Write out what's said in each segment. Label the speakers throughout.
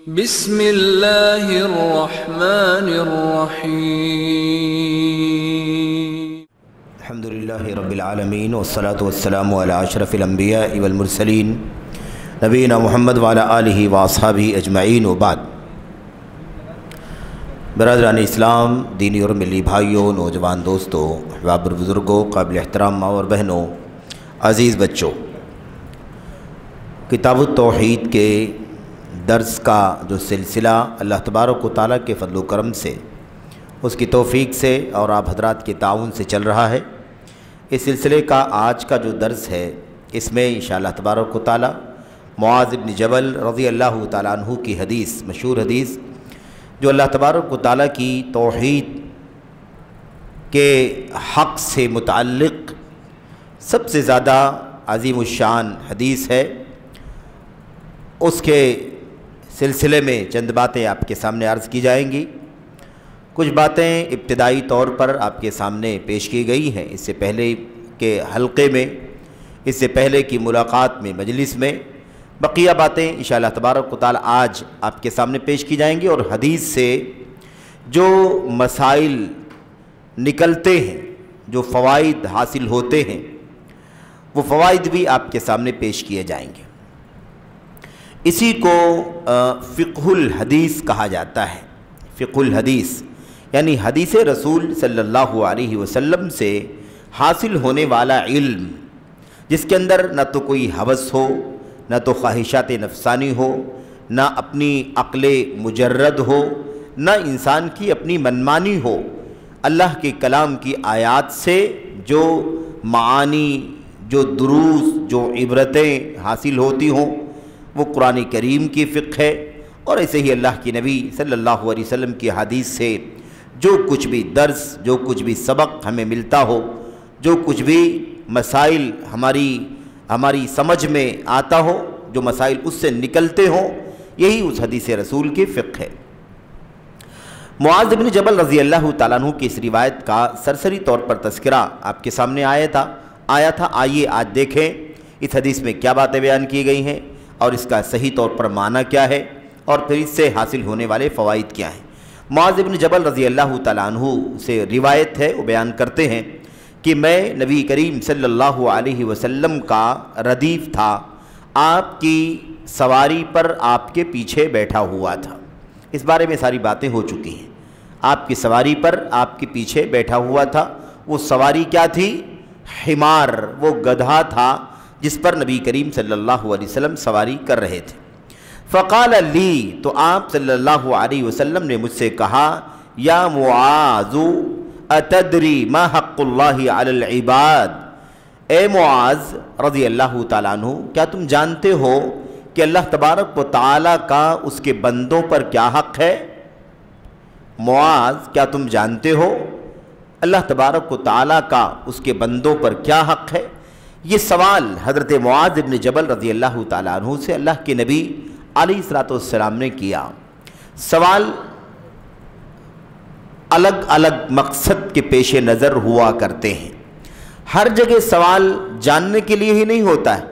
Speaker 1: بسم اللہ الرحمن الرحیم۔
Speaker 2: الحمدللہ رب العالمین والصلاة والسلام علی اشرف الانبیاء والمرسلین نبینا محمد وعلی آلہ واصحابہ اجمعین وبعد۔ برادران اسلام، دینی اور ملی بھائیوں، نوجوان دوستوں، احباب اور بزرگوں، قابل احترام ماں اور بہنوں، عزیز بچوں، کتاب التوحید کے درس کا جو سلسلہ اللہ تبارک و تعالیٰ کے فضل و کرم سے، اس کی توفیق سے اور آپ حضرات کے تعاون سے چل رہا ہے، اس سلسلے کا آج کا جو درس ہے، اس میں انشاءاللہ تبارک و تعالیٰ معاذ بن جبل رضی اللہ تعالیٰ عنہ کی حدیث، مشہور حدیث جو اللہ تبارک و تعالیٰ کی توحید کے حق سے متعلق سب سے زیادہ عظیم الشان حدیث ہے، اس کے سلسلے میں چند باتیں آپ کے سامنے عرض کی جائیں گی۔ کچھ باتیں ابتدائی طور پر آپ کے سامنے پیش کی گئی ہیں اس سے پہلے کے حلقے میں، اس سے پہلے کی ملاقات میں، مجلس میں۔ بقیہ باتیں انشاءاللہ تبارک و تعالی آج آپ کے سامنے پیش کی جائیں گی، اور حدیث سے جو مسائل نکلتے ہیں، جو فوائد حاصل ہوتے ہیں، وہ فوائد بھی آپ کے سامنے پیش کیے جائیں گے۔ اسی کو فقہ الحدیث کہا جاتا ہے۔ فقہ الحدیث یعنی حدیث رسول صلی اللہ علیہ وسلم سے حاصل ہونے والا علم، جس کے اندر نہ تو کوئی ہوس ہو، نہ تو خواہشات نفسانی ہو، نہ اپنی عقل مجرد ہو، نہ انسان کی اپنی منمانی ہو۔ اللہ کے کلام کی آیات سے جو معانی، جو دروس، جو عبرتیں حاصل ہوتی ہوں، وہ قرآن کریم کی فقہ ہے، اور ایسے ہی اللہ کی نبی صلی اللہ علیہ وسلم کی حدیث سے جو کچھ بھی درس، جو کچھ بھی سبق ہمیں ملتا ہو، جو کچھ بھی مسائل ہماری سمجھ میں آتا ہو، جو مسائل اس سے نکلتے ہوں، یہی اس حدیث رسول کی فقہ ہے۔ معاذ بن جبل رضی اللہ تعالیٰ عنہ کی اس روایت کا سرسری طور پر تذکرہ آپ کے سامنے آیا تھا۔ آئیے آج دیکھیں اس حدیث میں کیا باتیں بیان کی گئی ہیں، اور اس کا صحیح طور پر معنی کیا ہے، اور پھر اس سے حاصل ہونے والے فوائد کیا ہیں۔ معاذ بن جبل رضی اللہ تعالیٰ عنہ سے روایت ہے، وہ بیان کرتے ہیں کہ میں نبی کریم صلی اللہ علیہ وسلم کا ردیف تھا، آپ کی سواری پر آپ کے پیچھے بیٹھا ہوا تھا۔ اس بارے میں ساری باتیں ہو چکی ہیں۔ آپ کی سواری پر آپ کے پیچھے بیٹھا ہوا تھا۔ وہ سواری کیا تھی؟ حمار، وہ گدھا تھا جس پر نبی کریم صلی اللہ علیہ وسلم سواری کر رہے تھے۔ فقال لی، تو آپ صلی اللہ علیہ وسلم نے مجھ سے کہا، یا معاذ اتدری ما حق اللہ علی العباد، اے معاذ رضی اللہ تعالیٰ عنہ، کیا تم جانتے ہو کہ اللہ تبارک و تعالیٰ کا اس کے بندوں پر کیا حق ہے؟ معاذ، کیا تم جانتے ہو اللہ تبارک و تعالیٰ کا اس کے بندوں پر کیا حق ہے؟ یہ سوال حضرت معاذ بن جبل رضی اللہ تعالیٰ عنہ سے اللہ کے نبی علیہ السلام نے کیا۔ سوال الگ الگ مقصد کے پیش نظر ہوا کرتے ہیں۔ ہر جگہ سوال جاننے کے لیے ہی نہیں ہوتا ہے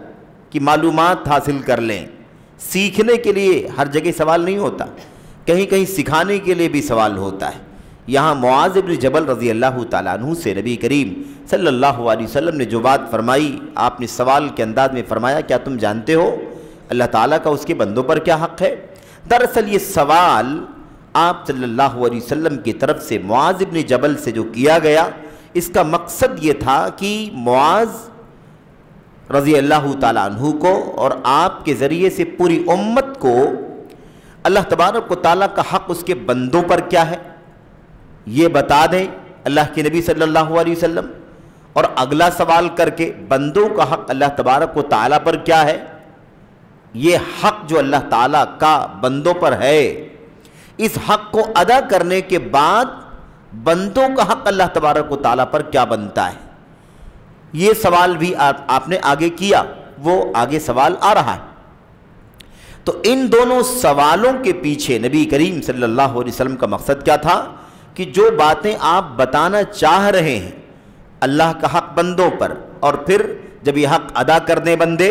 Speaker 2: کہ معلومات حاصل کر لیں، سیکھنے کے لیے ہر جگہ سوال نہیں ہوتا، کہیں کہیں سکھانے کے لیے بھی سوال ہوتا ہے۔ یہاں معاذ بن جبل رضی اللہ تعالیٰ عنہ سے نبی کریم صلی اللہ علیہ وسلم نے جو بات فرمائی، آپ نے سوال کے انداز میں فرمایا، کیا تم جانتے ہو اللہ تعالیٰ کا اس کے بندوں پر کیا حق ہے؟ دراصل یہ سوال آپ صلی اللہ علیہ وسلم کی طرف سے معاذ بن جبل سے جو کیا گیا، اس کا مقصد یہ تھا کہ معاذ رضی اللہ تعالیٰ عنہ کو اور آپ کے ذریعے سے پوری امت کو اللہ تبارک و تعالیٰ کا حق اس کے بندوں پر کیا ہے یہ بتا دیں اللہ کے نبی صلی اللہ علیہ وسلم، اور اگلا سوال کر کے بندوں کا حق اللہ تبارک و تعالیٰ پر کیا ہے، یہ حق جو اللہ تعالیٰ کا بندوں پر ہے، اس حق کو ادا کرنے کے بعد بندوں کا حق اللہ تبارک و تعالیٰ پر کیا بنتا ہے، یہ سوال بھی آپ نے آگے کیا، وہ آگے سوال آ رہا ہے۔ تو ان دونوں سوالوں کے پیچھے نبی کریم صلی اللہ علیہ وسلم کا مقصد کیا تھا کہ جو باتیں آپ بتانا چاہ رہے ہیں اللہ کا حق بندوں پر، اور پھر جب یہ حق ادا کرنے بندے،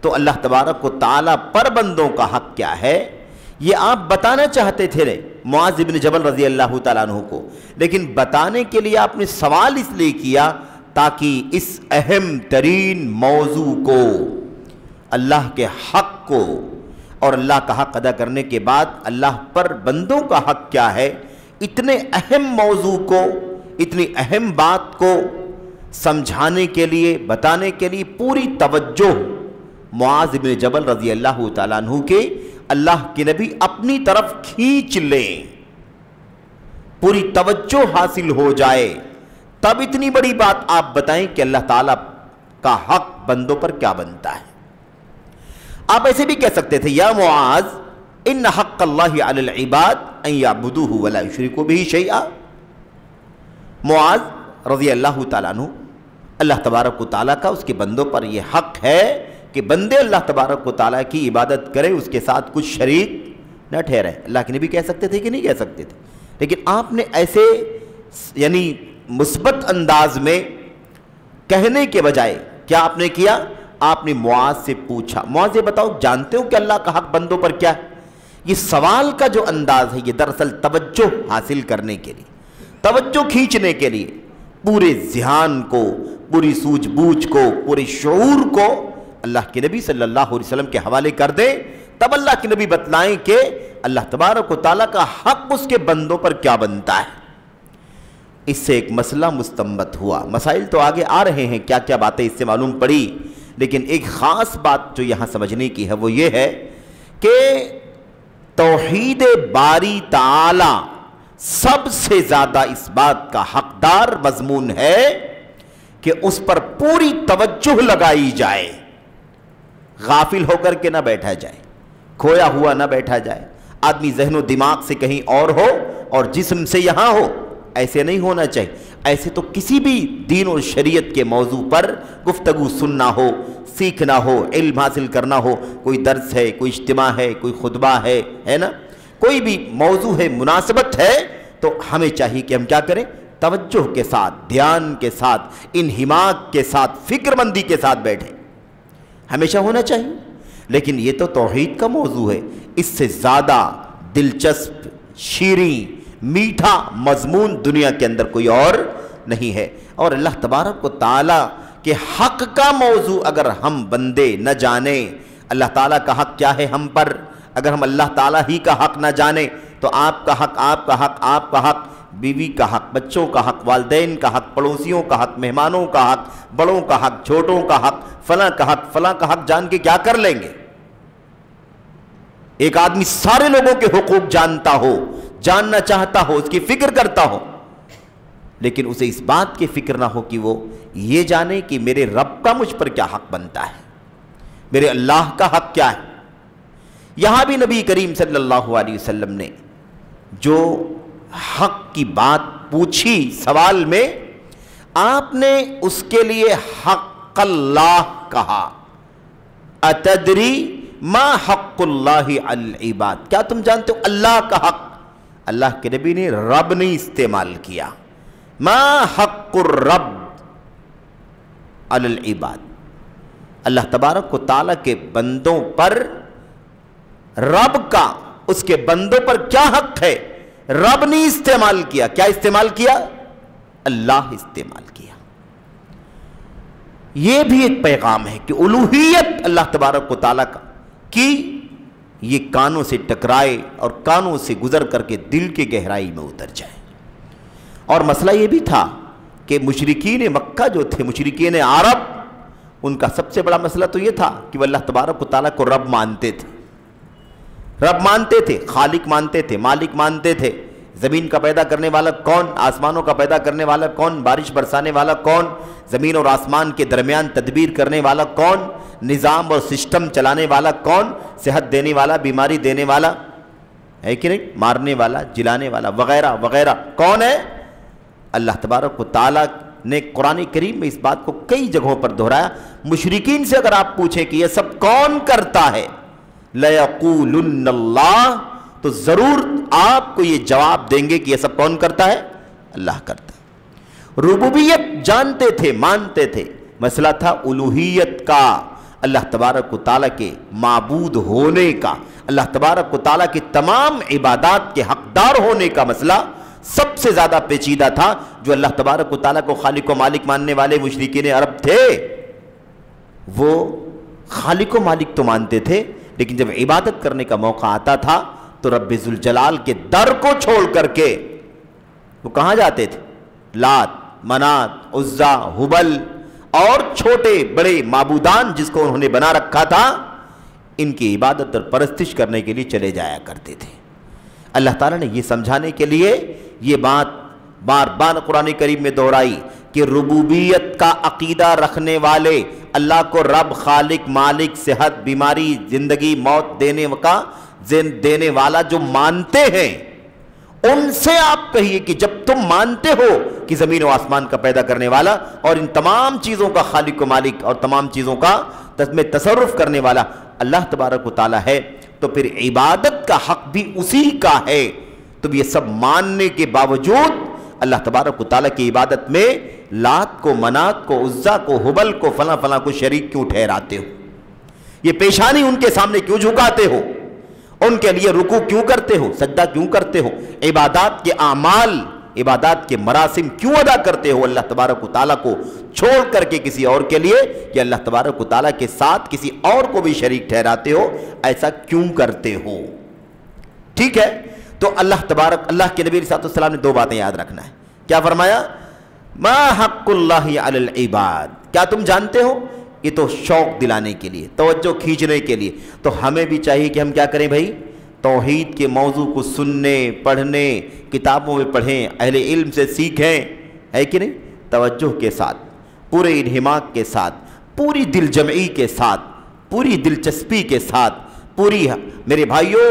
Speaker 2: تو اللہ تبارک و تعالیٰ پر بندوں کا حق کیا ہے، یہ آپ بتانا چاہتے تھے معاذ بن جبل رضی اللہ تعالیٰ عنہ کو، لیکن بتانے کے لیے آپ نے سوال اس لیے کیا تاکہ اس اہم ترین موضوع کو، اللہ کے حق کو اور اللہ کا حق ادا کرنے کے بعد اللہ پر بندوں کا حق کیا ہے، اتنے اہم موضوع کو، اتنی اہم بات کو سمجھانے کے لیے، بتانے کے لیے پوری توجہ معاذ بن جبل رضی اللہ تعالیٰ عنہ کے اللہ کے نبی اپنی طرف کھینچ لیں، پوری توجہ حاصل ہو جائے، تب اتنی بڑی بات آپ بتائیں کہ اللہ تعالیٰ کا حق بندوں پر کیا بنتا ہے۔ آپ ایسے بھی کہہ سکتے تھے یا معاذ ان حق اللہ علی العباد ان یعبدوہ ولا یشرکوا بہ شیئا۔ معاذ رضی اللہ تعالیٰ عنہ، اللہ تبارک و تعالیٰ کا اس کے بندوں پر یہ حق ہے کہ بندے اللہ تبارک و تعالیٰ کی عبادت کریں، اس کے ساتھ کچھ شریک نہ ٹھہرے۔ اللہ کے نبی کہہ سکتے تھے کہ نہیں کہہ سکتے تھے، لیکن آپ نے ایسے یعنی مثبت انداز میں کہنے کے بجائے کیا آپ نے کیا؟ آپ نے معاذ سے پوچھا، معاذ یہ بتاؤ جانتے ہو کہ اللہ کا حق بندوں پر کیا ہے؟ یہ سوال کا جو انداز ہے یہ دراصل توجہ حاصل کرنے کے لیے، توجہ کھینچنے کے لیے، پورے ذہان کو، پوری سوجھ بوجھ کو، پورے شعور کو اللہ کے نبی صلی اللہ علیہ وسلم کے حوالے کر دیں، تب اللہ کے نبی بتلائیں کہ اللہ تبارک و تعالیٰ کا حق اس کے بندوں پر کیا بنتا ہے۔ اس سے ایک مسئلہ مستنبط ہوا، مسائل تو آگے آ رہے ہیں، کیا کیا باتیں اس سے معلوم پڑی، لیکن ایک خاص بات جو یہاں سمجھنے کی ہے وہ یہ ہے کہ توحید باری تعالی سب سے زیادہ اس بات کا حقدار مضمون ہے کہ اس پر پوری توجہ لگائی جائے، غافل ہو کر کے نہ بیٹھا جائے، کھویا ہوا نہ بیٹھا جائے، آدمی ذہن و دماغ سے کہیں اور ہو اور جسم سے یہاں ہو، ایسے نہیں ہونا چاہیے۔ ایسے تو کسی بھی دین اور شریعت کے موضوع پر گفتگو سننا ہو، سیکھنا ہو، علم حاصل کرنا ہو، کوئی درس ہے، کوئی اجتماع ہے، کوئی خطبہ ہے نا، کوئی بھی موضوع ہے، مناسبت ہے، تو ہمیں چاہیے کہ ہم کیا کریں؟ توجہ کے ساتھ، دھیان کے ساتھ، انہماک کے ساتھ، فکر مندی کے ساتھ بیٹھیں، ہمیشہ ہونا چاہیے۔ لیکن یہ تو توحید کا موضوع ہے، اس سے زیادہ دلچسپ، شیریں، میٹھا مضمون دنیا کے اندر کوئی اور نہیں ہے۔ اور اللہ تبارک و تعالیٰ کے حق کا موضوع اگر ہم بندے نہ جانیں، اللہ تعالیٰ کا حق کیا ہے ہم پر، اگر ہم اللہ تعالیٰ ہی کا حق نہ جانیں تو آپ کا حق، آپ کا حق، آپ کا حق، بیوی کا حق، بچوں کا حق، والدین کا حق، پڑوسیوں کا حق، مہمانوں کا حق، بڑوں کا حق، چھوٹوں کا حق، فلاں کا حق، فلاں کا حق جان کے کیا کر لیں گے؟ ایک آدمی سارے لوگوں کے حقوق جانتا ہو، جاننا چاہتا ہو، اس کی فکر کرتا ہو، لیکن اسے اس بات کی فکر نہ ہو کہ وہ یہ جانے کہ میرے رب کا مجھ پر کیا حق بنتا ہے، میرے اللہ کا حق کیا ہے۔ یہاں بھی نبی کریم صلی اللہ علیہ وسلم نے جو حق کی بات پوچھی سوال میں، آپ نے اس کے لیے حق اللہ کہا۔ اتدری ما حق اللہ علی العباد، کیا تم جانتے ہو اللہ کا حق؟ اللہ کے نبی نے رب نہیں استعمال کیا، ما حق الرب علی العباد، اللہ تبارک و تعالیٰ کے بندوں پر رب کا، اس کے بندوں پر کیا حق ہے، رب نہیں استعمال کیا، کیا استعمال کیا؟ اللہ استعمال کیا۔ یہ بھی ایک پیغام ہے کہ الوہیت اللہ تبارک و تعالیٰ کا کی یہ کانوں سے ٹکرائے اور کانوں سے گزر کر کے دل کے گہرائی میں اتر جائے۔ اور مسئلہ یہ بھی تھا کہ مشرکین مکہ جو تھے، مشرکین عرب، ان کا سب سے بڑا مسئلہ تو یہ تھا کہ وہ اللہ تبارک و تعالیٰ کو رب مانتے تھے، رب مانتے تھے، خالق مانتے تھے، مالک مانتے تھے۔ زمین کا پیدا کرنے والا کون؟ آسمانوں کا پیدا کرنے والا کون؟ بارش برسانے والا کون؟ زمین اور آسمان کے درمیان تدبیر کرنے والا کون؟ نظام اور سسٹم چلانے والا کون؟ صحت دینے والا، بیماری دینے والا ہے کہ نہیں؟ مارنے والا، جلانے والا وغیرہ وغیرہ کون ہے؟ اللہ تبارک و تعالیٰ نے قرآن کریم میں اس بات کو کئی جگہوں پر دہرایا۔ مشرکین سے اگر آپ پوچھیں کہ یہ سب کون کرتا ہے، لَيَقُولُنَّ اللَّهُ، تو ضرور آپ کو یہ جواب دیں گے کہ یہ سب کون کرتا ہے؟ اللہ کرتا ہے۔ ربوبیت جانتے تھے، مانتے تھے، مسئلہ تھا الوہیت کا، اللہ تبارک و تعالیٰ کے معبود ہونے کا، اللہ تبارک و تعالیٰ کی تمام عبادات کے حقدار ہونے کا مسئلہ سب سے زیادہ پیچیدہ تھا. جو اللہ تبارک و تعالیٰ کو خالق و مالک ماننے والے مشرکین عرب تھے وہ خالق و مالک تو مانتے تھے، لیکن جب عبادت کرنے کا موقع آتا تھا تو رب ذوالجلال کے در کو چھوڑ کر کے وہ کہاں جاتے تھے؟ لات، منات، عزا، ہبل اور چھوٹے بڑے معبودان جس کو انہوں نے بنا رکھا تھا، ان کی عبادت اور پرستش کرنے کے لیے چلے جایا کرتے تھے. اللہ تعالیٰ نے یہ سمجھانے کے لیے یہ بات بار بار قرآن کریم میں دہرائی کہ ربوبیت کا عقیدہ رکھنے والے، اللہ کو رب، خالق، مالک، صحت، بیماری، زندگی، موت دینے والا جو مانتے ہیں، ان سے آپ کہیے کہ جب تم مانتے ہو کہ زمین و آسمان کا پیدا کرنے والا اور ان تمام چیزوں کا خالق و مالک اور تمام چیزوں کا میں تصرف کرنے والا اللہ تبارک و تعالیٰ ہے، تو پھر عبادت کا حق بھی اسی کا ہے. تو یہ سب ماننے کے باوجود اللہ تبارک و تعالیٰ کی عبادت میں لات کو، منات کو، عزا کو، ہبل کو، فلاں فلاں کو شریک کیوں ٹھہراتے ہو؟ یہ پیشانی ان کے سامنے کیوں جھکاتے ہو؟ ان کے لیے رکوع کیوں کرتے ہو؟ سجدہ کیوں کرتے ہو؟ عبادات کے اعمال، عبادات کے مراسم کیوں ادا کرتے ہو اللہ تبارک و تعالیٰ کو چھوڑ کر کے کسی اور کے لیے؟ کہ اللہ تبارک و تعالیٰ کے ساتھ کسی اور کو بھی شریک ٹھہراتے ہو، ایسا کیوں کرتے ہو؟ ٹھیک ہے، تو اللہ کے نبی صلی اللہ علیہ وسلم نے دو باتیں یاد رکھنا ہے. کیا فرمایا؟ ما حق اللہ علی العباد. کیا تم جانتے ہو؟ یہ تو شوق دلانے کے لیے، توجہ کھینچنے کے لیے. تو ہمیں بھی چاہیے کہ ہم کیا کریں بھائی؟ توحید کے موضوع کو سننے، پڑھنے، کتابوں میں پڑھیں، اہل علم سے سیکھیں، ہے کہ نہیں؟ توجہ کے ساتھ، پورے انہماک کے ساتھ، پوری دل جمعی کے ساتھ، پوری دلچسپی کے ساتھ، پوری، میرے بھائیوں،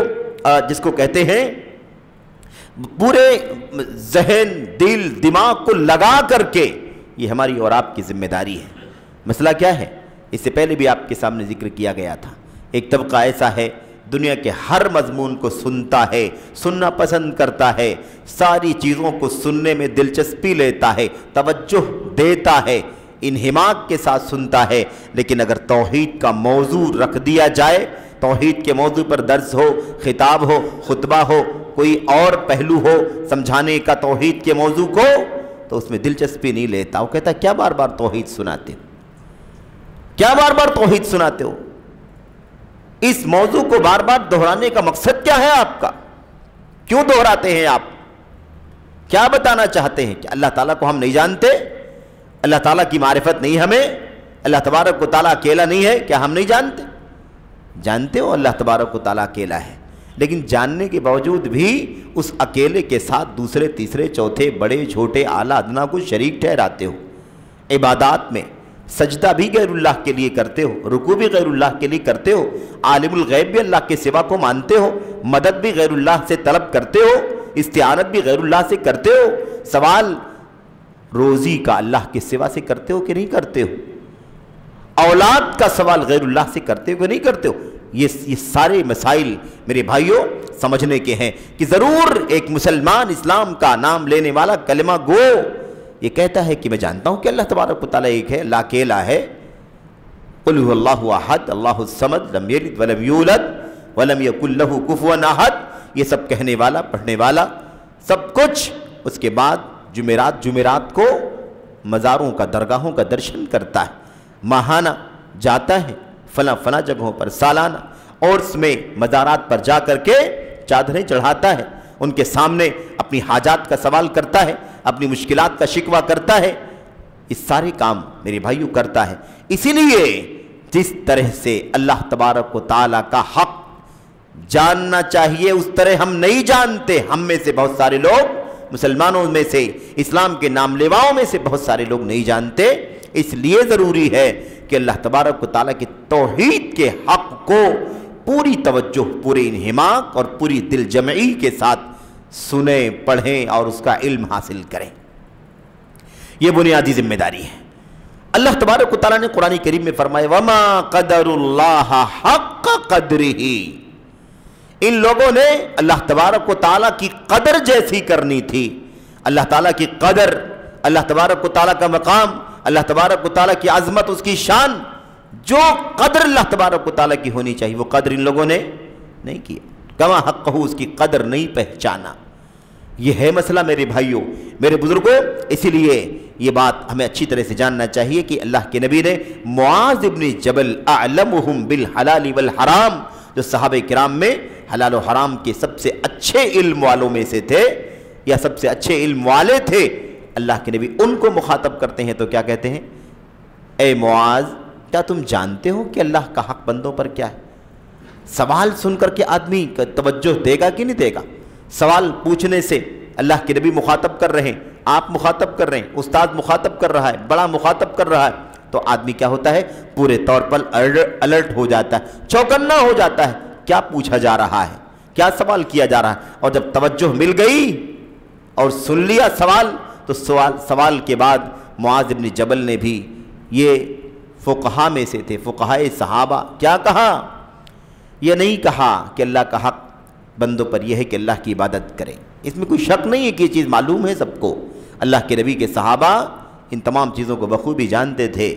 Speaker 2: جس کو کہتے ہیں پورے ذہن، دل، دماغ کو لگا کر کے، یہ ہماری اور آپ کی ذمہ داری ہے. مسئلہ کیا ہے؟ اس سے پہلے بھی آپ کے سامنے ذکر کیا گیا تھا. ایک طبقہ ایسا ہے دنیا کے ہر مضمون کو سنتا ہے، سننا پسند کرتا ہے، ساری چیزوں کو سننے میں دلچسپی لیتا ہے، توجہ دیتا ہے، انہماک کے ساتھ سنتا ہے. لیکن اگر توحید کا موضوع رکھ دیا جائے، توحید کے موضوع پر درس ہو، خطاب ہو، خطبہ ہو، کوئی اور پہلو ہو سمجھانے کا توحید کے موضوع کو، تو اس میں دلچسپی نہیں لیتا. وہ کہتا ہے کیا بار بار توحید سناتے ہو؟ کیا بار بار توحید سناتے ہو؟ اس موضوع کو بار بار دہرانے کا مقصد کیا ہے آپ کا؟ کیوں دہراتے ہیں آپ؟ کیا بتانا چاہتے ہیں؟ کہ اللہ تعالیٰ کو ہم نہیں جانتے؟ اللہ تعالیٰ کی معرفت نہیں ہمیں؟ اللہ تبارک و تعالیٰ اکیلا نہیں ہے؟ کیا ہم نہیں جانتے؟ جانتے ہو اللہ تبارک و تعالیٰ اکیلا ہے، لیکن جاننے کے باوجود بھی اس اکیلے کے ساتھ دوسرے، تیسرے، چوتھے، بڑے، چھوٹے، اعلیٰ، ادنا کو شریک ٹھہراتے ہو. عبادات میں سجدہ بھی غیر اللہ کے لیے کرتے ہو، رکوع بھی غیر اللہ کے لیے کرتے ہو، عالم الغیب بھی اللہ کے سوا کو مانتے ہو، مدد بھی غیر اللہ سے طلب کرتے ہو، استعانت بھی غیر اللہ سے کرتے ہو، سوال روزی کا اللہ کے سوا سے کرتے ہو کہ نہیں کرتے ہو، اولاد کا سوال غیر اللہ سے کرتے ہو کہ نہیں کرتے ہو. یہ سارے مسائل میرے بھائیوں سمجھنے کے ہیں کہ ضرور ایک مسلمان اسلام کا نام لینے والا کلمہ گو یہ کہتا ہے کہ میں جانتا ہوں کہ اللہ تبارک و تعالیٰ ایک ہے، اللہ اکیلا ہے. قل هو اللہ احد اللہ الصمد لم یلد ولم یولد ولم یکن لہ کفوا احد. یہ سب کہنے والا، پڑھنے والا، سب کچھ. اس کے بعد جمعرات کو مزاروں کا، درگاہوں کا درشن کرتا ہے، ماہانہ جاتا ہے فلاں جگہوں پر، سالانہ، اور اس میں مزارات پر جا کر کے چادریں چڑھاتا ہے، ان کے سامنے اپنی حاجات کا سوال کرتا ہے، اپنی مشکلات کا شکوہ کرتا ہے. اس سارے کام میرے بھائیوں کرتا ہے. اسی لیے جس طرح سے اللہ تبارک و تعالیٰ کا حق جاننا چاہیے اس طرح ہم نہیں جانتے. ہم میں سے بہت سارے لوگ، مسلمانوں میں سے، اسلام کے نام لیواؤں میں سے بہت سارے لوگ نہیں جانتے. اس لیے ضروری ہے کہ اللہ تبارک و تعالیٰ کی توحید کے حق کو پوری توجہ، پورے انہماک اور پوری دل جمعی کے ساتھ سنیں، پڑھیں اور اس کا علم حاصل کریں. یہ بنیادی ذمہ داری ہے. اللہ تبارک و تعالیٰ نے قرآن کریم میں فرمایا وَمَا قَدَرُ اللَّهَ حَقَّ قَدْرِهِ. ان لوگوں نے اللہ تبارک و تعالیٰ کی قدر جیسی کرنی تھی. اللہ تعالیٰ کی قدر، اللہ تبارک و تعالیٰ کا مقام، اللہ تبارک و تعالیٰ کی عظمت، اس کی شان، جو قدر اللہ تبارک و تعالیٰ کی ہونی چاہیے وہ قدر ان لوگوں نے نہیں کیا، کما حقہ اس کی قدر نہیں پہچانا۔ یہ ہے مسئلہ میرے بھائیوں، میرے بزرگوں۔ اسی لیے یہ بات ہمیں اچھی طرح سے جاننا چاہیے کہ اللہ کے نبی نے معاذ ابن جبل اعلمہم بالحلال والحرام، جو صحابہ کرام میں حلال و حرام کے سب سے اچھے علم والوں میں سے تھے یا سب سے اچھے علم والے تھے، اللہ کے نبی ان کو مخاطب کرتے ہیں تو کیا کہتے ہیں؟ اے معاذ، کیا تم جانتے ہو کہ اللہ کا حق بندوں پر کیا ہے؟ سوال سن کر کے آدمی توجہ دے گا کہ نہیں دے گا؟ سوال پوچھنے سے اللہ کے نبی مخاطب کر رہے ہیں، آپ مخاطب کر رہے ہیں، استاد مخاطب کر رہا ہے، بڑا مخاطب کر رہا ہے، تو آدمی کیا ہوتا ہے؟ پورے طور پر الرٹ ہو جاتا ہے، چوکنا ہو جاتا ہے، کیا پوچھا جا رہا ہے، کیا سوال کیا جا رہا ہے۔ اور جب توجہ مل گئی اور سن لیا سوال، تو سوال کے بعد معاذ ابن جبل نے بھی، یہ فقہا میں سے تھے، فقہائے صحابہ، کیا کہا؟ یہ نہیں کہا کہ اللہ کا حق بندوں پر یہ ہے کہ اللہ کی عبادت کریں، اس میں کوئی شک نہیں ہے کہ یہ چیز معلوم ہے سب کو، اللہ کے نبی کے صحابہ ان تمام چیزوں کو بخوبی جانتے تھے،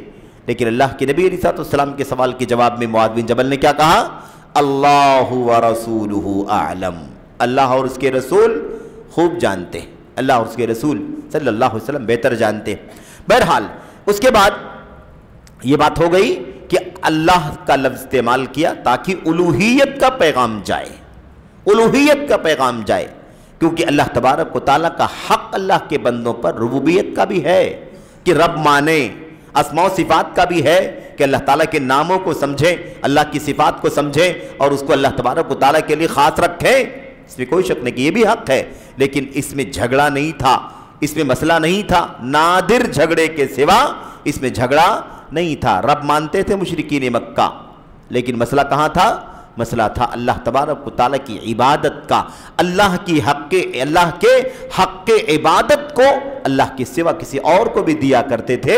Speaker 2: لیکن اللہ کے نبی علیہ السلام کے سوال کے جواب میں معاذ بن جبل نے کیا کہا؟ اللہ ورسولہ اعلم، اللہ اور اس کے رسول خوب جانتے ہیں، اللہ اور اس کے رسول صلی اللہ علیہ وسلم بہتر جانتے ہیں۔ بہرحال اس کے بعد یہ بات ہو گئی کہ اللہ کا لفظ استعمال کیا تاکہ الوہیت کا پیغام جائے، الوہیت کا پیغام جائے، کیونکہ اللہ تبارک و تعالیٰ کا حق اللہ کے بندوں پر ربوبیت کا بھی ہے کہ رب مانے، اسماء و صفات کا بھی ہے کہ اللہ تعالیٰ کے ناموں کو سمجھیں، اللہ کی صفات کو سمجھیں اور اس کو اللہ تبارک و تعالیٰ کے لیے خاص رکھیں، اس میں کوئی شک نہیں کہ یہ بھی حق ہے، لیکن اس میں جھگڑا نہیں تھا، اس میں مسئلہ نہیں تھا، نادر جھگڑے کے سوا اس میں جھگڑا نہیں تھا۔ رب مانتے تھے مشرکین مکہ، لیکن مسئلہ کہاں تھا؟ مسئلہ تھا اللہ تبارک و تعالیٰ کی عبادت کا، اللہ کے حق عبادت کو اللہ کے سوا کسی اور کو بھی دیا کرتے تھے،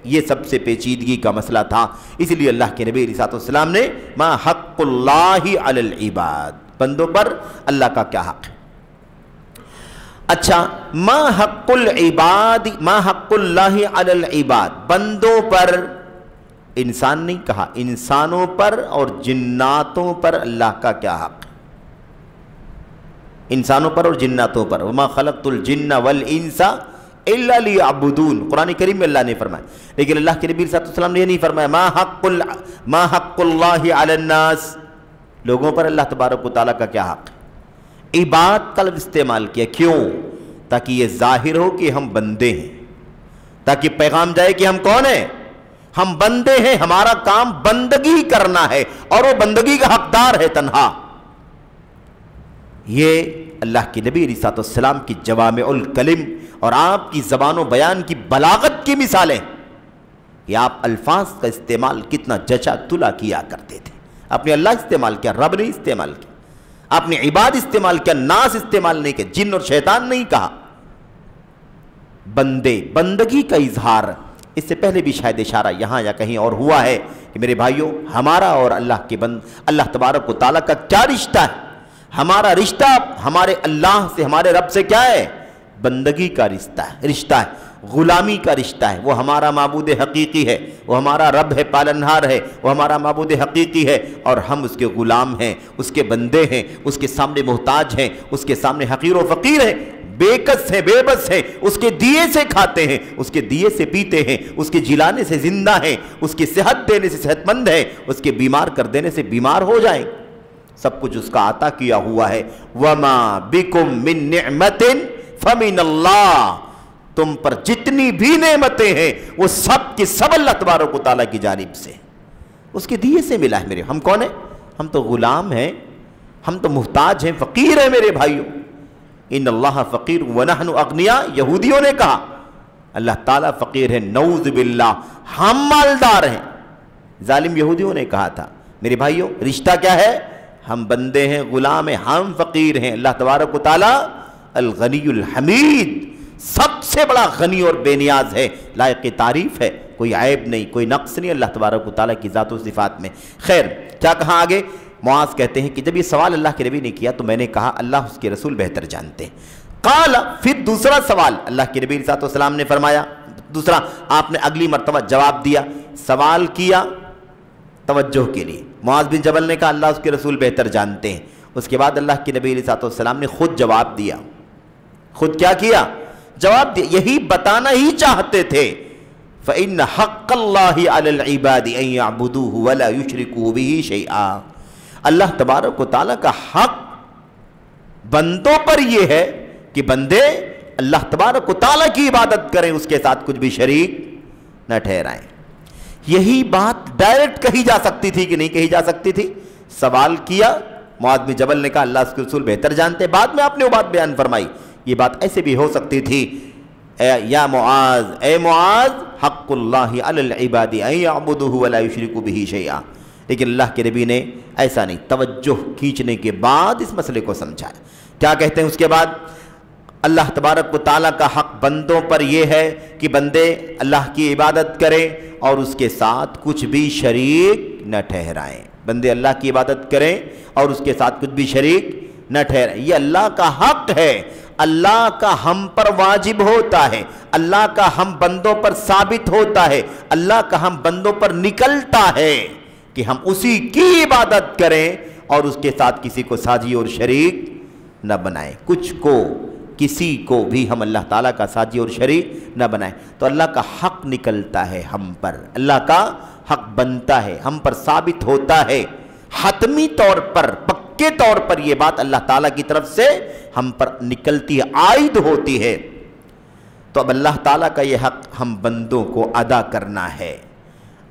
Speaker 2: یہ سب سے پیچیدگی کا مسئلہ تھا۔ اس لیے اللہ کے نبی علیہ السلام نے ما حق اللہ علی العباد، بندوں پر اللہ کا کیا حق ہے۔ اچھا، ما حق العباد، ما حق اللہ علی العباد، بندوں پر، انسان نہیں کہا، انسانوں پر اور جناتوں پر اللہ کا کیا حق ہے، انسانوں پر اور جناتوں پر۔ وما خلقت الجن والانس الا لیعبدون، قرآن کریم میں اللہ نے فرمایا، لیکن اللہ کے نبی صلی اللہ علیہ وسلم نے یہ نہیں فرمایا ما حق اللہ علی الناس، لوگوں پر اللہ تبارک و تعالیٰ کا کیا حق ہے۔ عباد کا لفظ استعمال کیا، کیوں؟ تاکہ یہ ظاہر ہو کہ ہم بندے ہیں، تاکہ پیغام جائے کہ ہم کون ہیں؟ ہم بندے ہیں، ہمارا کام بندگی کرنا ہے اور وہ بندگی کا حقدار ہے تنہا۔ یہ اللہ کے نبی علیہ السلام کی جوامع الکلم اور آپ کی زبان و بیان کی بلاغت کی مثالیں، یہ آپ الفاظ کا استعمال کتنا جچا تلا کیا کرتے تھے۔ اپنے اللہ استعمال کیا، رب نہیں استعمال کیا، اپنے عباد استعمال کیا، ناس استعمال نہیں کیا، جن اور شیطان نہیں کہا، بندے، بندگی کا اظہار۔ اس سے پہلے بھی شاید اشارہ یہاں یا کہیں اور ہوا ہے کہ میرے بھائیوں، ہمارا اور اللہ تبارک و تعالیٰ کا کیا رشتہ ہے؟ ہمارا رشتہ ہمارے اللہ سے، ہمارے رب سے کیا ہے؟ بندگی کا رشتہ ہے، غلامی کا رشتہ ہے۔ وہ ہمارا معبود حقیقی ہے، وہ ہمارا رب ہے، پالنہار ہے، وہ ہمارا معبود حقیقی ہے، اور ہم اس کے غلام ہیں، اس کے بندے ہیں، اس کے سامنے محتاج ہیں، اس کے سامنے حقیر و فقیر ہیں، بے کس ہیں، بے بس ہیں، اس کے دیے سے کھاتے ہیں، اس کے دیے سے پیتے ہیں، اس کے جلانے سے زندہ ہیں، اس کی صحت دینے سے صحت مند ہیں، اس کے بیمار کر دینے سے بیمار ہو جائیں، سب کچھ اس کا عطا کیا ہوا ہے۔ وَمَا بِكُم مِّن نِعْمَةٍ فَمِنَ اللَّهِ، تم پر جتنی بھی نعمتیں ہیں وہ سب کی سب اللہ تبارک و تعالیٰ کی جانب سے، اس کے دیے سے ملا ہے۔ میرے ہم کون ہیں؟ ہم تو غلام ہیں، ہم تو محتاج ہیں، فقیر ہیں میرے بھائیوں۔ ان اللہ فقیر ونحن اغنیاء، یہودیوں نے کہا اللہ تعالیٰ فقیر ہے، نعوذ باللہ، ہم مالدار ہیں، ظالم یہودیوں نے کہا تھا۔ میرے بھائیوں، رشتہ کیا ہے؟ ہم بندے ہیں، غلام ہیں، ہم فقیر ہیں، اللہ تبارک و تعالیٰ الغنی الحمید، سب سے بڑا غنی اور بے نیاز ہے، لائق تعریف ہے، کوئی عیب نہیں، کوئی نقص نہیں اللہ تبارک و تعالیٰ کی ذات و صفات میں۔ خیر، کیا کہا آگے؟ معاذ کہتے ہیں کہ جب یہ سوال اللہ کے نبی نے کیا تو میں نے کہا اللہ اس کے رسول بہتر جانتے ہیں۔ قال، پھر دوسرا سوال اللہ کے نبی علیہ السلام نے فرمایا، دوسرا آپ نے اگلی مرتبہ جواب دیا، سوال کیا توجہ کے لیے، معاذ بن جبل نے کہا اللہ اس کے رسول بہتر جانتے ہیں، اس کے بعد اللہ کے نبی علیہ السلام نے خود جواب دیا. خود کیا کیا؟ جواب دیا. یہی بتانا ہی چاہتے تھے. فَإِنَّ حَقَّ اللَّهِ عَلَى الْعِبَادِ أَن يَعْبُدُوهُ وَلَا يُشْرِكُوا بِهِ شَيْئًا. اللہ تبارک و تعالیٰ کا حق بندوں پر یہ ہے کہ بندے اللہ تبارک و تعالیٰ کی عبادت کریں، اس کے ساتھ کچھ بھی شریک نہ ٹھہرائیں. یہی بات ڈائریکٹ کہی جا سکتی تھی کہ نہیں کہی جا سکتی تھی؟ سوال کیا، معاذ بن جبل نے کہا اللہ اس کے رسول بہتر جانتے. بعد میں آپ نے وہ بات بیان فرمائی. یہ بات ایسے بھی ہو سکتی تھی، یا معاذ، اے معاذ، حق اللہ علی العباد ان یعبدوہ ولا یشرکوا بہ شیئا. لیکن اللہ کے نبی نے ایسا نہیں، توجہ کھینچنے کے بعد اس مسئلے کو سمجھایا. کیا کہتے ہیں اس کے بعد؟ اللہ تبارک و تعالیٰ کا حق بندوں پر یہ ہے کہ بندے اللہ کی عبادت کریں اور اس کے ساتھ کچھ بھی شریک نہ ٹھہرائیں. بندے اللہ کی عبادت کریں اور اس کے ساتھ کچھ بھی شریک نہ ٹھہرائیں. یہ اللہ کا حق ہے، اللہ کا ہم پر واجب ہوتا ہے، اللہ کا ہم بندوں پر ثابت ہوتا ہے، اللہ کا ہم بندوں پر نکلتا ہے کہ ہم اسی کی عبادت کریں اور اس کے ساتھ کسی کو ساجی اور شریک نہ بنائیں. کچھ کو، کسی کو بھی ہم اللہ تعالیٰ کا ساجی اور شریک نہ بنائیں. تو اللہ کا حق نکلتا ہے ہم پر، اللہ کا حق بنتا ہے، ہم پر ثابت ہوتا ہے. حتمی طور پر، پکے طور پر یہ بات اللہ تعالیٰ کی طرف سے ہم پر نکلتی ہے، عائد ہوتی ہے. تو اب اللہ تعالیٰ کا یہ حق ہم بندوں کو ادا کرنا ہے.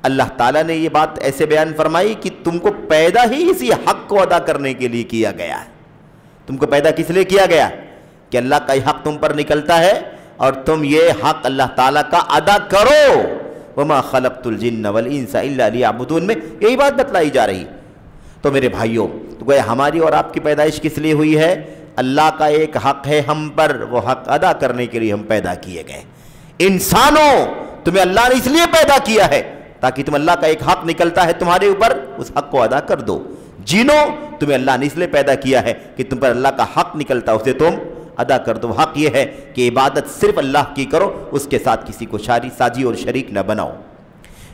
Speaker 2: اللہ تعالیٰ نے یہ بات ایسے بیان فرمائی کہ تم کو پیدا ہی اسی حق کو ادا کرنے کے لیے کیا گیا ہے. تم کو پیدا کس لیے کیا گیا؟ کہ اللہ کا یہ حق تم پر نکلتا ہے اور تم یہ حق اللہ تعالیٰ کا ادا کرو. وَمَا خَلَقْتُ الْجِنَّ وَالْإِنسَ إِلَّا لِيَعْبُدُونَ میں یہی بات بتلائی جا رہی. تو میرے بھائیوں، تو گویا ہماری اور آپ کی پیدائش کس لیے ہوئی ہے؟ اللہ کا ایک حق ہے ہم پر، وہ حق ادا کرنے کے لیے ہم پیدا کیے گئے. انسانوں، تمہیں اللہ نے اس لیے پیدا کیا ہے تاکہ تم اللہ کا ایک حق نکلتا ہے تمہارے اوپر، اس حق کو ادا کر دو. جنوں، تمہیں اللہ نے اس لیے پیدا کیا ہے کہ تم پر اللہ کا حق نکلتا ہے، اسے تم ادا کر دو. حق یہ ہے کہ عبادت صرف اللہ کی کرو، اس کے ساتھ کسی کو ساجی اور شریک نہ بناؤ.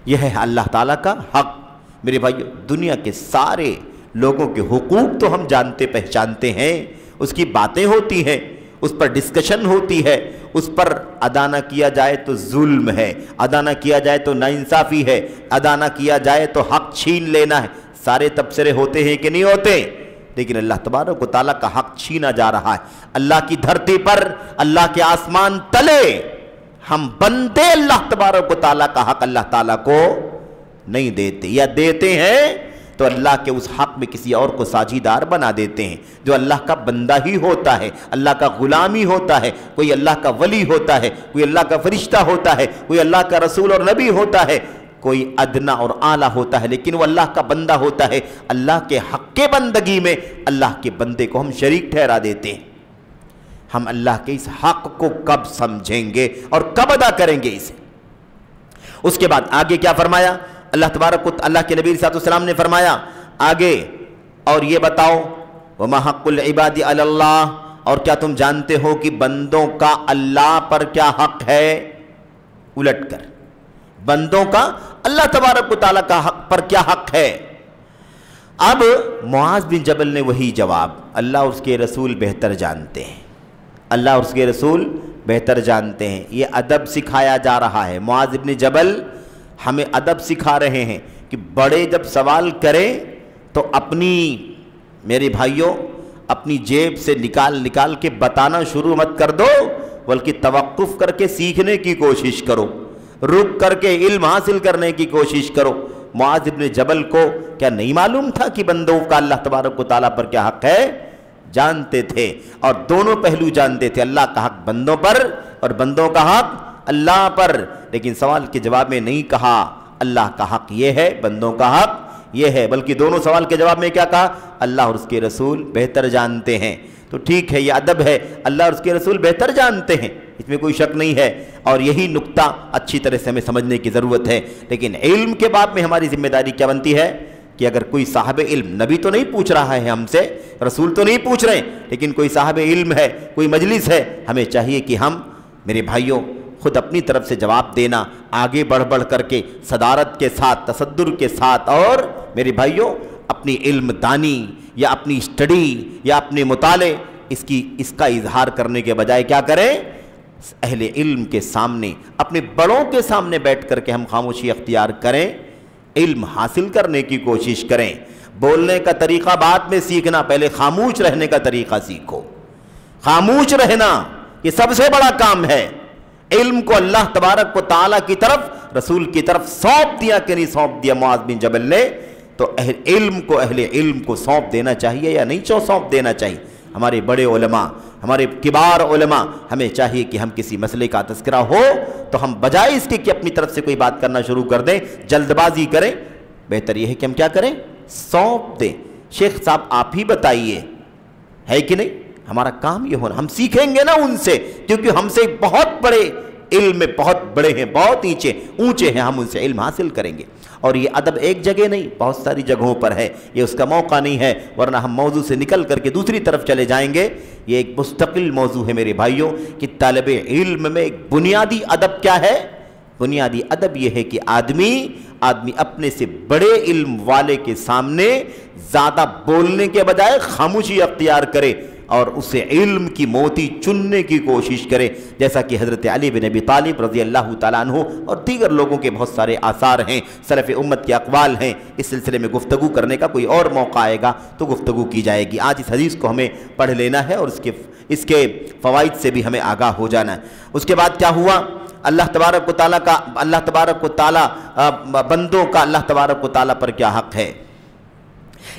Speaker 2: یہ ہے اللہ تعالیٰ کا حق. میرے بھائیو، دنیا کے سارے لوگوں کے حقوق تو ہم جانتے پہچانتے ہیں، اس کی باتیں ہوتی ہیں، اس پر ڈسکشن ہوتی ہے. اس پر ادا نہ کیا جائے تو ظلم ہے، ادا نہ کیا جائے تو ناانصافی ہے، ادا نہ کیا جائے تو حق چھین لینا ہے. سارے تبصرے ہوتے ہیں کہ نہیں ہوتے؟ لیکن اللہ تبارک و تعالیٰ کا حق چھینا جا رہا ہے. اللہ کی دھرتی پر، اللہ کے آسمان تلے ہم بندے اللہ تبارک و تعالیٰ کا حق اللہ تعالیٰ کو نہیں دیتے، یا دیتے ہیں تو اللہ کے اس حق میں کسی اور کو ساجیدار بنا دیتے ہیں جو اللہ کا بندہ ہی ہوتا ہے، اللہ کا غلام ہی ہوتا ہے. کوئی اللہ کا ولی ہوتا ہے، کوئی اللہ کا فرشتہ ہوتا ہے، کوئی اللہ کا رسول اور نبی ہوتا ہے، کوئی ادنا اور اعلیٰ ہوتا ہے، لیکن وہ اللہ کا بندہ ہوتا ہے. اللہ کے حق کے بندگی میں اللہ کے بندے کو ہم شریک ٹھہرا دیتے ہیں. ہم اللہ کے اس حق کو کب سمجھیں گے اور کب ادا کریں گے اسے؟ اس کے بعد آگے کیا فرمایا اللہ تبارک اللہ کے نبی صلی اللہ علیہ وسلم نے فرمایا آگے، اور یہ بتاؤ وَمَا حَقُّ الْعِبَادِ عَلَى اللَّهِ، اور کیا تم جانتے ہو کہ بندوں کا اللہ پر کیا حق ہے؟ الٹ کر، بندوں کا اللہ تبارک و تعالیٰ کا حق پر کیا حق ہے؟ اب معاذ بن جبل نے وہی جواب، اللہ اور اس کے رسول بہتر جانتے ہیں، اللہ اور اس کے رسول بہتر جانتے ہیں. یہ ادب سکھایا جا رہا ہے. معاذ بن جبل ہمیں ادب سکھا رہے ہیں کہ بڑے جب سوال کریں تو اپنی، میرے بھائیوں، اپنی جیب سے نکال کے بتانا شروع مت کر دو، بلکہ توقف کر کے سیکھنے کی کوشش کرو، رک کر کے علم حاصل کرنے کی کوشش کرو. معاذ بن جبل کو کیا نہیں معلوم تھا کہ بندوں کا اللہ تبارک و تعالیٰ پر کیا حق ہے؟ جانتے تھے، اور دونوں پہلو جانتے تھے، اللہ کا حق بندوں پر اور بندوں کا حق اللہ پر. لیکن سوال کے جواب میں نہیں کہا اللہ کا حق یہ ہے، بندوں کا حق یہ ہے، بلکہ دونوں سوال کے جواب میں کیا کہا؟ اللہ اور اس کے رسول بہتر جانتے ہیں. تو ٹھیک ہے، یہ ادب ہے، اللہ اور اس کے رسول بہتر جانتے ہیں، اس میں کوئی شک نہیں ہے، اور یہی نقطہ اچھی طرح سے ہمیں سمجھنے کی ضرورت ہے. لیکن علم کے باب میں ہماری ذمہ داری کیا بنتی ہے کہ اگر کوئی صاحب علم، نبی تو نہیں پوچھ رہا ہے ہم سے، رسول تو نہیں پوچھ رہے، لیکن کوئی صاحب علم ہے، کوئی مجلس ہے، ہمیں چاہیے کہ ہم، میرے بھائیوں، خود اپنی طرف سے جواب دینا، آگے بڑھ کر کے صدارت کے ساتھ، تصدر کے ساتھ، اور میرے بھائیوں اپنی علم دانی، یا اپنی اسٹڈی یا اپنے مطالعے اس کا اظہار کرنے کے بجائے کیا کریں؟ اہل علم کے سامنے، اپنے بڑوں کے سامنے بیٹھ کر کے ہم خاموشی اختیار کریں، علم حاصل کرنے کی کوشش کریں۔ بولنے کا طریقہ بعد میں سیکھنا، پہلے خاموش رہنے کا طریقہ سیکھو۔ خاموش رہنا یہ سب سے بڑا کام ہے۔ علم کو اللہ تبارک و تعالیٰ کی طرف، رسول کی طرف سونپ دیا کہ نہیں سونپ دیا معاذ بن جبل نے، تو اہل علم کو سونپ دینا چاہیے یا نہیں سونپ دینا چاہیے؟ ہمارے بڑے علماء، ہمارے کبار علماء، ہمیں چاہیے کہ ہم کسی مسئلے کا تذکرہ ہو تو ہم بجائے اس کے کہ اپنی طرف سے کوئی بات کرنا شروع کر دیں، جلد بازی کریں، بہتر یہ ہے کہ ہم کیا کریں؟ سونپ دیں۔ شیخ صاحب آپ ہی بتائیے، ہے کہ نہیں؟ ہمارا کام یہ ہونا، ہم سیکھیں گے نا ان سے، کیونکہ ہم سے بہت بڑے علم میں بہت بڑے ہیں، بہت اونچے ہیں، ہم ان سے علم حاصل کریں گے۔ اور یہ ادب ایک جگہ نہیں، بہت ساری جگہوں پر ہے، یہ اس کا موقع نہیں ہے، ورنہ ہم موضوع سے نکل کر کے دوسری طرف چلے جائیں گے۔ یہ ایک مستقل موضوع ہے میرے بھائیوں کہ طالب علم میں ایک بنیادی ادب کیا ہے؟ بنیادی ادب یہ ہے کہ آدمی اپنے سے بڑے علم والے کے سامنے زیادہ بولنے کے بجائے خاموشی اختیار کرے اور اسے علم کی موتی چننے کی کوشش کرے، جیسا کہ حضرت علی بن ابی طالب رضی اللہ تعالیٰ عنہ اور دیگر لوگوں کے بہت سارے آثار ہیں، سلف امت کے اقوال ہیں۔ اس سلسلے میں گفتگو کرنے کا کوئی اور موقع آئے گا تو گفتگو کی جائے گی۔ آج اس حدیث کو ہمیں پڑھ لینا ہے اور اس کے فوائد سے بھی ہمیں آگاہ ہو جانا ہے۔ اس کے بعد کیا ہوا؟ اللہ تبارک و تعالیٰ بندوں کا اللہ تبارک و تعالیٰ پر کیا حق ہے؟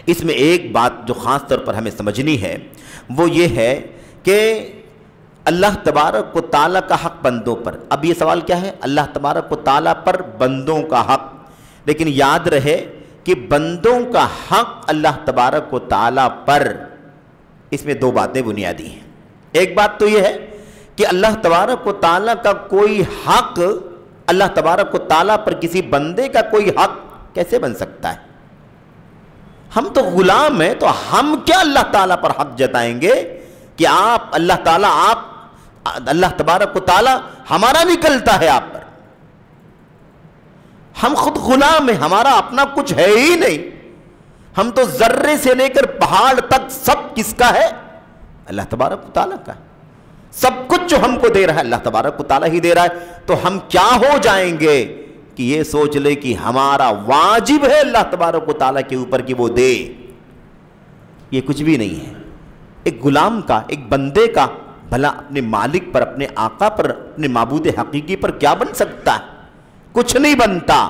Speaker 2: اس میں ایک بات جو خاص طور پر ہمیں سمجھنی ہے وہ یہ ہے کہ اللہ تبارک و تعالیٰ کا حق بندوں پر۔ اب یہ سوال کیا ہے؟ اللہ تبارک و تعالیٰ پر بندوں کا حق، لیکن یاد رہے کہ بندوں کا حق اللہ تبارک و تعالیٰ پر، اس میں دو باتیں بنیادی ہیں۔ ایک بات تو یہ ہے کہ اللہ تبارک و تعالیٰ کا کوئی حق، اللہ تبارک و تعالیٰ پر کسی بندے کا کوئی حق کیسے بن سکتا ہے؟ ہم تو غلام ہیں، تو ہم کیا اللہ تعالیٰ پر حق جتائیں گے کہ اللہ تبارک و تعالیٰ ہمارا نکلتا ہے آپ پر؟ ہم خود غلام ہیں، ہمارا اپنا کچھ ہے ہی نہیں۔ ہم تو ذرے سے لے کر پہاڑ تک سب کس کا ہے؟ اللہ تبارک و تعالیٰ کا۔ سب کچھ جو ہم کو دے رہا ہے اللہ تبارک و تعالیٰ ہی دے رہا ہے، تو ہم کیا ہو جائیں گے کہ یہ سوچ لے کہ ہمارا واجب ہے اللہ تبارک و تعالیٰ کے اوپر کہ وہ دے؟ یہ کچھ بھی نہیں ہے۔ ایک غلام کا، ایک بندے کا بھلا اپنے مالک پر، اپنے آقا پر، اپنے معبود حقیقی پر کیا بن سکتا ہے؟ کچھ نہیں بنتا۔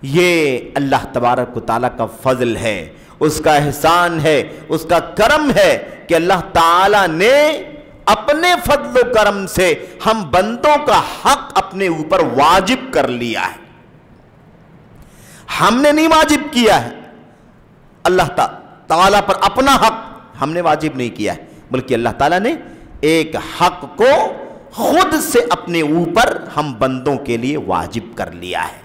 Speaker 2: یہ اللہ تبارک و تعالیٰ کا فضل ہے، اس کا احسان ہے، اس کا کرم ہے کہ اللہ تعالیٰ نے اپنے فضل و کرم سے ہم بندوں کا حق اپنے اوپر واجب کر لیا ہے۔ ہم نے نہیں واجب کیا ہے اللہ تعالیٰ پر اپنا حق، ہم نے واجب نہیں کیا ہے، بلکہ اللہ تعالیٰ نے ایک حق کو خود سے اپنے اوپر ہم بندوں کے لیے واجب کر لیا ہے۔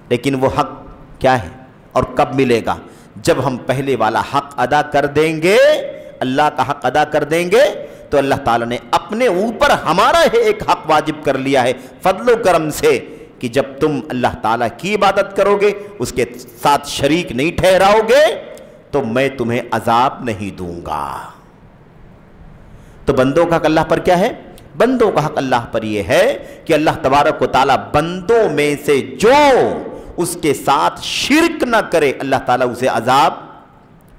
Speaker 2: لیکن وہ حق کیا ہے اور کب ملے گا؟ جب ہم پہلے والا حق ادا کر دیں گے، اللہ کا حق ادا کر دیں گے، تو اللہ تعالیٰ نے اپنے اوپر ہمارا ایک حق واجب کر لیا ہے فضل و کرم سے کہ جب تم اللہ تعالیٰ کی عبادت کرو گے، اس کے ساتھ شریک نہیں ٹھہراؤ گے، تو میں تمہیں عذاب نہیں دوں گا۔ تو بندوں کا حق اللہ پر کیا ہے؟ بندوں کا حق اللہ پر یہ ہے کہ اللہ تبارک و تعالیٰ بندوں میں سے جو اس کے ساتھ شرک نہ کرے، اللہ تعالیٰ اسے عذاب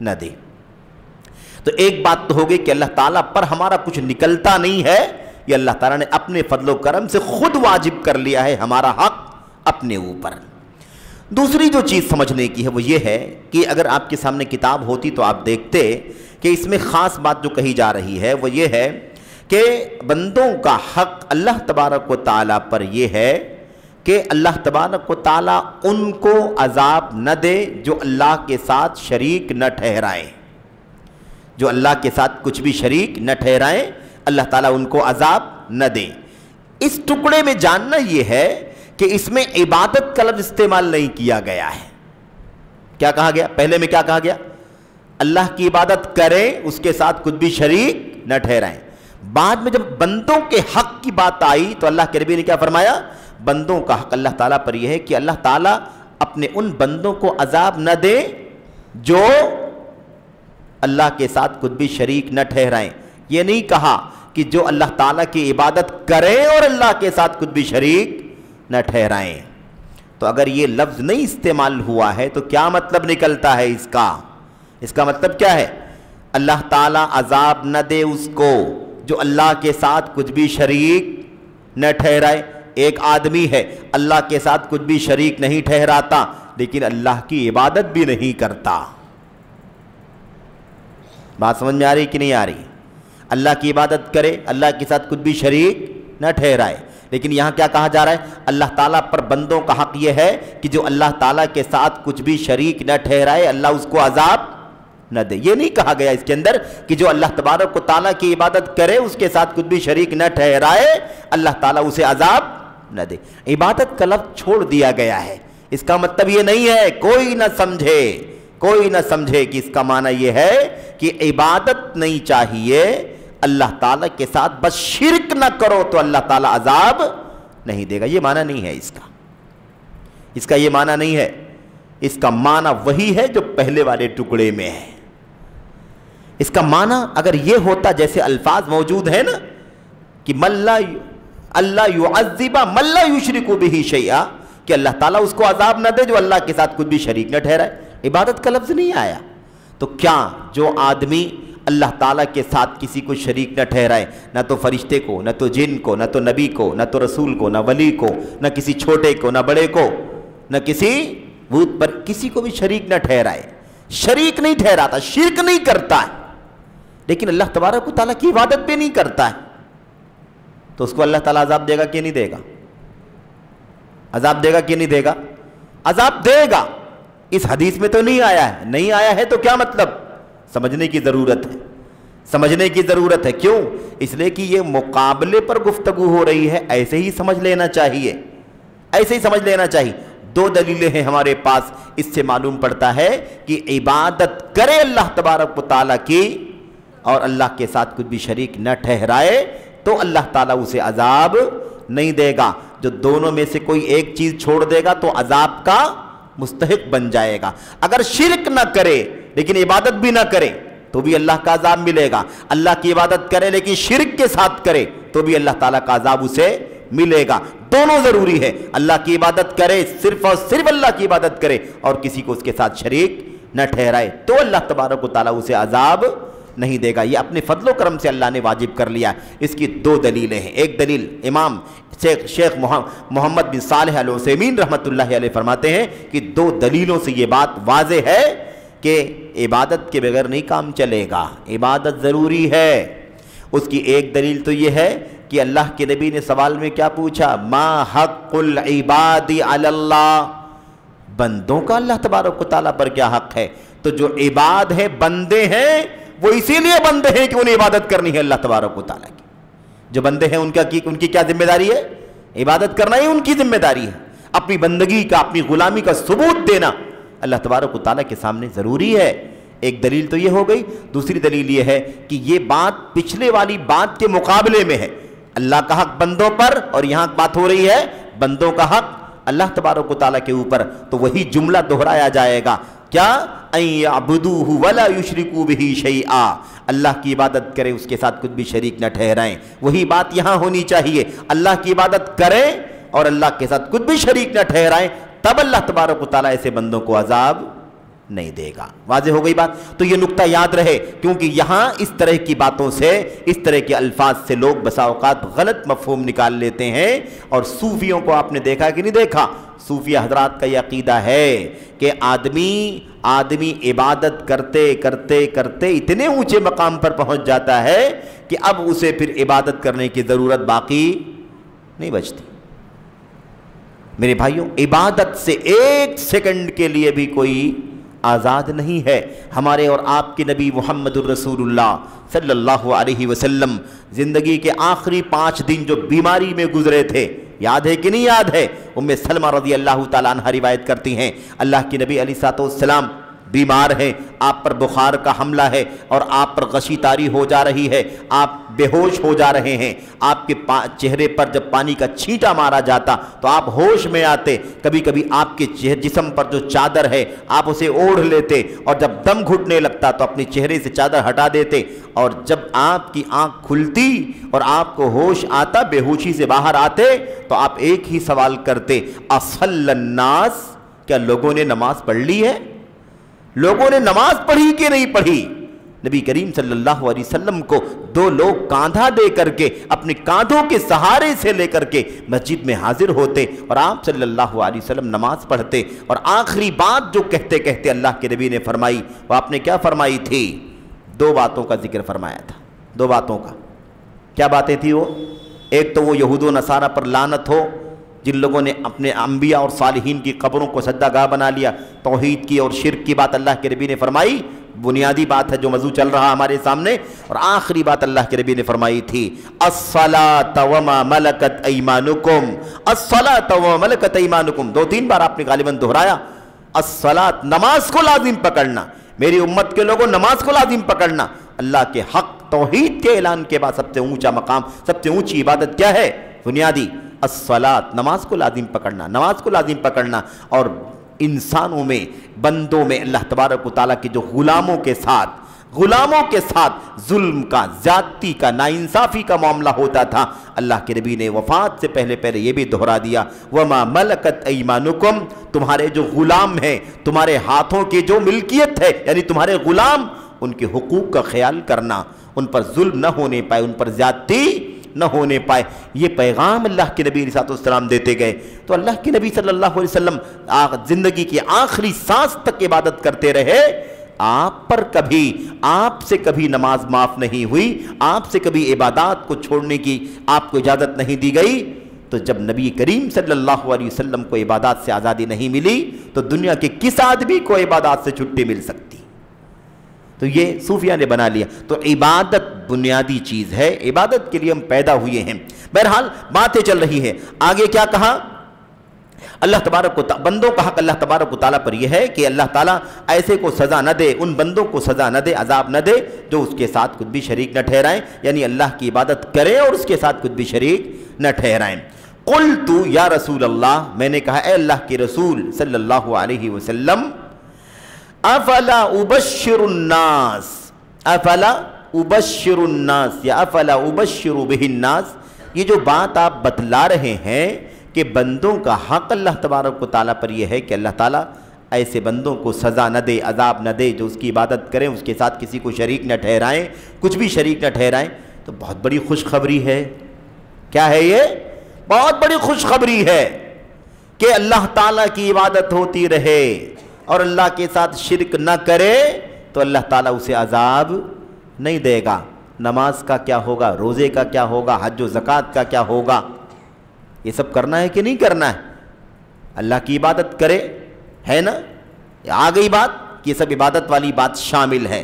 Speaker 2: نہ دے۔ تو ایک بات تو ہوگی کہ اللہ تعالیٰ پر ہمارا کچھ نکلتا نہیں ہے، یہ اللہ تعالیٰ نے اپنے فضل و کرم سے خود واجب کر لیا ہے ہمارا حق اپنے اوپر۔ دوسری جو چیز سمجھنے کی ہے وہ یہ ہے کہ اگر آپ کے سامنے کتاب ہوتی تو آپ دیکھتے کہ اس میں خاص بات جو کہی جا رہی ہے وہ یہ ہے کہ بندوں کا حق اللہ تبارک و تعالیٰ پر یہ ہے کہ اللہ تبارک و تعالیٰ ان کو عذاب نہ دے جو اللہ کے ساتھ شریک نہ ٹھہرائیں، جو اللہ کے ساتھ کچھ بھی شریک نہ ٹھہرائیں، اللہ تعالیٰ ان کو عذاب نہ دے۔ اس ٹکڑے میں جاننا یہ ہے کہ اس میں عبادت کا لفظ استعمال نہیں کیا گیا ہے۔ کیا کہا گیا؟ پہلے میں کیا کہا گیا؟ اللہ کی عبادت کریں، اس کے ساتھ کچھ بھی شریک نہ ٹھہرائیں۔ بعد میں جب بندوں کے حق کی بات آئی تو اللہ کے نبی نے کیا فرمایا؟ بندوں کا حق اللہ تعالیٰ پر یہ ہے کہ اللہ تعالیٰ اپنے ان بندوں کو عذاب نہ دے جو اللہ کے ساتھ کچھ بھی شریک نہ ٹھہرائیں۔ یہ نہیں کہا کہ جو اللہ تعالیٰ کی عبادت کریں اور اللہ کے ساتھ کچھ بھی شریک نہ ٹھہرائیں۔ تو اگر یہ لفظ نہیں استعمال ہوا ہے تو کیا مطلب نکلتا ہے اس کا؟ اس کا مطلب کیا ہے؟ اللہ تعالیٰ عذاب نہ دے اس کو جو اللہ کے ساتھ کچھ بھی شریک نہ ٹھہرائے۔ ایک آدمی ہے اللہ کے ساتھ کچھ بھی شریک نہیں ٹھہراتا لیکن اللہ کی عبادت بھی نہیں کرتا۔ بات سمجھ میں آ رہی کہ نہیں آ رہی؟ اللہ کی عبادت کرے، اللہ کے ساتھ کچھ بھی شریک نہ ٹھہرائے، لیکن یہاں کیا کہا جا رہا ہے؟ اللہ تعالیٰ پر بندوں کا حق یہ ہے کہ جو اللہ تعالیٰ کے ساتھ کچھ بھی شریک نہ ٹھہرائے اللہ اس کو عذاب نہ دے۔ یہ نہیں کہا گیا اس کے اندر کہ جو اللہ تبارک و تعالیٰ کی عبادت کرے اس کے ساتھ کچھ بھی شریک نہ ٹھہرائے اللہ تعالیٰ اسے عذاب نہ دے۔ عبادت کا لفظ چھوڑ دیا گیا ہے۔ اس کا مطلب یہ نہیں ہے، کوئی نہ سمجھے کہ اس کا معنی یہ ہے کہ عبادت نہیں چاہیے اللہ تعالیٰ کے ساتھ، بس شرک نہ کرو تو اللہ تعالیٰ عذاب نہیں دے گا۔ یہ معنی نہیں ہے اس کا یہ معنی نہیں ہے۔ اس کا معنی وہی ہے جو پہلے والے ٹکڑے میں ہے۔ اس کا معنی اگر یہ ہوتا جیسے الفاظ موجود ہیں نا کہ اللہ یعذب من لا یشرک بہ شیئا، کہ اللہ تعالیٰ اس کو عذاب نہ دے جو اللہ کے ساتھ کچھ بھی شریک نہ ٹھہرائے، عبادت کا لفظ نہیں آیا۔ تو کیا جو آدمی اللہ تعالیٰ کے ساتھ کسی کو شریک نہ ٹھہرائے، نہ تو فرشتے کو، نہ تو جن کو، نہ تو نبی کو، نہ تو رسول کو، نہ ولی کو، نہ کسی چھوٹے کو، نہ بڑے کو، نہ کسی بت پر کسی کو بھی شریک نہ ٹھہرائے، شریک نہیں ٹھہراتا، شرک نہیں کرتا ہے، لیکن اللہ تبارک و تعالیٰ کی عبادت بھی نہیں کرتا ہے، تو اس کو اللہ تعالیٰ عذاب دے گا کہ نہیں دے گا؟ عذاب دے گا کہ نہیں دے گا؟ عذاب دے گا۔ اس حدیث میں تو نہیں آیا ہے، نہیں آیا ہے تو کیا مطلب؟ سمجھنے کی ضرورت ہے۔ کیوں؟ اس لیے کہ یہ مقابلے پر گفتگو ہو رہی ہے، ایسے ہی سمجھ لینا چاہیے، دو دلیلیں ہیں ہمارے پاس، اس سے معلوم پڑتا ہے کہ عبادت کرے اللہ تبارک و تعالیٰ کی اور اللہ کے ساتھ کچھ بھی شریک نہ ٹھہرائے تو اللہ تعالیٰ اسے عذاب نہیں دے گا۔ جو دونوں میں سے کوئی ایک چیز چھوڑ دے گا تو عذاب کا مستحق بن جائے گا۔ اگر شرک نہ کرے لیکن عبادت بھی نہ کرے تو بھی اللہ کا عذاب ملے گا، اللہ کی عبادت کرے لیکن شرک کے ساتھ کرے تو بھی اللہ تعالیٰ کا عذاب اسے ملے گا۔ دونوں ضروری ہے، اللہ کی عبادت کرے، صرف اور صرف اللہ کی عبادت کرے اور کسی کو اس کے ساتھ شریک نہ ٹھہرائے تو اللہ تبارک و تعالیٰ اسے عذاب نہیں دے گا۔ یہ اپنے فضل و کرم سے اللہ نے واجب کر لیا۔ اس کی دو دلیلیں ہیں۔ ایک دلیل امام شیخ محمد بن صالح العثیمین رحمۃ اللہ علیہ فرماتے ہیں کہ دو دلیلوں سے یہ بات واضح ہے کہ عبادت کے بغیر نہیں کام چلے گا، عبادت ضروری ہے۔ اس کی ایک دلیل تو یہ ہے کہ اللہ کے نبی نے سوال میں کیا پوچھا؟ ما حق العباد علی اللہ، بندوں کا اللہ تبارک و تعالیٰ پر کیا حق ہے؟ تو جو عباد ہیں، بندے ہیں، وہ اسی لیے بندے ہیں کہ انہیں عبادت کرنی ہے اللہ تبارک و تعالیٰ کی۔ جو بندے ہیں ان کی کیا ذمہ داری ہے؟ عبادت کرنا ہی ان کی ذمہ داری ہے۔ اپنی بندگی کا، اپنی غلامی کا ثبوت دینا اللہ تبارک و تعالیٰ کے سامنے ضروری ہے۔ ایک دلیل تو یہ ہو گئی۔ دوسری دلیل یہ ہے کہ یہ بات پچھلے والی بات کے مقابلے میں ہے، اللہ کا حق بندوں پر، اور یہاں بات ہو رہی ہے بندوں کا حق اللہ تبارک و تعالیٰ کے اوپر، تو وہی جملہ دہرایا جائے گا۔ کیا؟ ان یعبدوہ ولا یشرکوا بہ شیئا، اللہ کی عبادت کرے، اس کے ساتھ کچھ بھی شریک نہ ٹھہرائیں۔ وہی بات یہاں ہونی چاہیے، اللہ کی عبادت کریں اور اللہ کے ساتھ کچھ بھی شریک نہ ٹھہرائیں، تب اللہ تبارک و تعالیٰ ایسے بندوں کو عذاب نہیں دے گا۔ واضح ہو گئی بات؟ تو یہ نقطہ یاد رہے، کیونکہ یہاں اس طرح کی باتوں سے، اس طرح کے الفاظ سے لوگ بسا اوقات غلط مفہوم نکال لیتے ہیں۔ اور صوفیوں کو آپ نے دیکھا کہ نہیں دیکھا؟ صوفی حضرات کا یہ عقیدہ ہے کہ آدمی عبادت کرتے کرتے کرتے اتنے اونچے مقام پر پہنچ جاتا ہے کہ اب اسے پھر عبادت کرنے کی ضرورت باقی نہیں بچتی۔ میرے بھائیوں، عبادت سے ایک سیکنڈ کے لیے بھی کوئی آزاد نہیں ہے۔ ہمارے اور آپ کے نبی محمد الرسول اللہ صلی اللہ علیہ وسلم زندگی کے آخری 5 دن جو بیماری میں گزرے تھے، یاد ہے کہ نہیں یاد ہے؟ ام سلمہ رضی اللہ تعالیٰ عنہ روایت کرتی ہیں اللہ کے نبی علیہ الصلوۃ والسلام بیمار ہیں، آپ پر بخار کا حملہ ہے اور آپ پر غشی طاری ہو جا رہی ہے، آپ بے ہوش ہو جا رہے ہیں، آپ کے چہرے پر جب پانی کا چھینٹا مارا جاتا تو آپ ہوش میں آتے، کبھی کبھی آپ کے جسم پر جو چادر ہے آپ اسے اوڑھ لیتے، اور جب دم گھٹنے لگتا تو اپنے چہرے سے چادر ہٹا دیتے، اور جب آپ کی آنکھ کھلتی اور آپ کو ہوش آتا، بے ہوشی سے باہر آتے، تو آپ ایک ہی سوال کرتے، اصلی الناس، کیا لوگوں نے نماز پڑھ لی ہے؟ لوگوں نے نماز پڑھی کہ نہیں پڑھی؟ نبی کریم صلی اللہ علیہ وسلم کو دو لوگ کاندھا دے کر کے اپنے کاندھوں کے سہارے سے لے کر کے مسجد میں حاضر ہوتے اور آپ صلی اللہ علیہ وسلم نماز پڑھتے، اور آخری بات جو کہتے کہتے اللہ کے نبی نے فرمائی، وہ آپ نے کیا فرمائی تھی؟ دو باتوں کا ذکر فرمایا تھا، دو باتوں کا۔ کیا باتیں تھی وہ؟ ایک تو وہ یہود و نصارہ پر لعنت ہو جن لوگوں نے اپنے انبیاء اور صالحین کی قبروں کو سجدہ گاہ بنا لیا، توحید کی اور شرک کی بات اللہ کے نبی نے فرمائی، بنیادی بات ہے جو موضوع چل رہا ہمارے سامنے، اور آخری بات اللہ کے نبی نے فرمائی تھی، الصلاۃ وما ملکت ایمانکم، الصلاۃ وما ملکت ایمانکم، دو تین بار آپ نے غالباً دہرایا، الصلاۃ، نماز کو لازم پکڑنا، میری امت کے لوگوں نماز کو لازم پکڑنا۔ اللہ کے حق توحید کے اعلان کے بعد سب سے اونچا مقام، سب سے اونچی عبادت کیا ہے؟ بنیادی الصلاۃ، نماز کو لازم پکڑنا، نماز کو لازم پکڑنا۔ اور انسانوں میں، بندوں میں اللہ تبارک و تعالیٰ کے جو غلاموں کے ساتھ ظلم کا، زیادتی کا، ناانصافی کا معاملہ ہوتا تھا، اللہ کے نبی نے وفات سے پہلے یہ بھی دہرا دیا، وما ملکت ایمانکم، تمہارے جو غلام ہیں، تمہارے ہاتھوں کی جو ملکیت ہے، یعنی تمہارے غلام، ان کے حقوق کا خیال کرنا، ان پر ظلم نہ ہونے پائے، ان پر زیادتی نہ ہونے پائے، یہ پیغام اللہ کے نبی علیہ السلام دیتے گئے۔ تو اللہ کے نبی صلی اللہ علیہ وسلم زندگی کی آخری سانس تک عبادت کرتے رہے، آپ سے کبھی نماز معاف نہیں ہوئی، آپ سے کبھی عبادات کو چھوڑنے کی آپ کو اجازت نہیں دی گئی۔ تو جب نبی کریم صلی اللہ علیہ وسلم کو عبادات سے آزادی نہیں ملی تو دنیا کے کس آدمی کو عبادات سے چھٹی مل سکتی؟ تو یہ صوفیہ نے بنا لیا۔ تو عبادت بنیادی چیز ہے، عبادت کے لیے ہم پیدا ہوئے ہیں۔ بہرحال باتیں چل رہی ہیں، آگے کیا کہا؟ اللہ تبارک و تعالیٰ، بندوں کا حق اللہ تبارک و تعالیٰ پر یہ ہے کہ اللہ تعالیٰ ایسے کو سزا نہ دے، ان بندوں کو سزا نہ دے، عذاب نہ دے جو اس کے ساتھ کچھ بھی شریک نہ ٹھہرائیں، یعنی اللہ کی عبادت کریں اور اس کے ساتھ کچھ بھی شریک نہ ٹھہرائیں۔ قلت یا رسول اللہ، میں نے کہا اے اللہ کے رسول صلی اللہ علیہ وسلم، افلا ابشر الناس، افلا ابشر الناس یا افلا ابشر بہ الناس، یہ جو بات آپ بتلا رہے ہیں کہ بندوں کا حق اللہ تبارک و تعالیٰ پر یہ ہے کہ اللہ تعالیٰ ایسے بندوں کو سزا نہ دے، عذاب نہ دے جو اس کی عبادت کریں، اس کے ساتھ کسی کو شریک نہ ٹھہرائیں، کچھ بھی شریک نہ ٹھہرائیں، تو بہت بڑی خوشخبری ہے۔ کیا ہے یہ؟ بہت بڑی خوشخبری ہے کہ اللہ تعالیٰ کی عبادت ہوتی رہے اور اللہ کے ساتھ شرک نہ کرے تو اللہ تعالیٰ اسے عذاب نہیں دے گا۔ نماز کا کیا ہوگا، روزے کا کیا ہوگا، حج و زکوٰۃ کا کیا ہوگا، یہ سب کرنا ہے کہ نہیں کرنا ہے؟ اللہ کی عبادت کرے، ہے نا؟ آ گئی بات، یہ سب عبادت والی بات شامل ہے،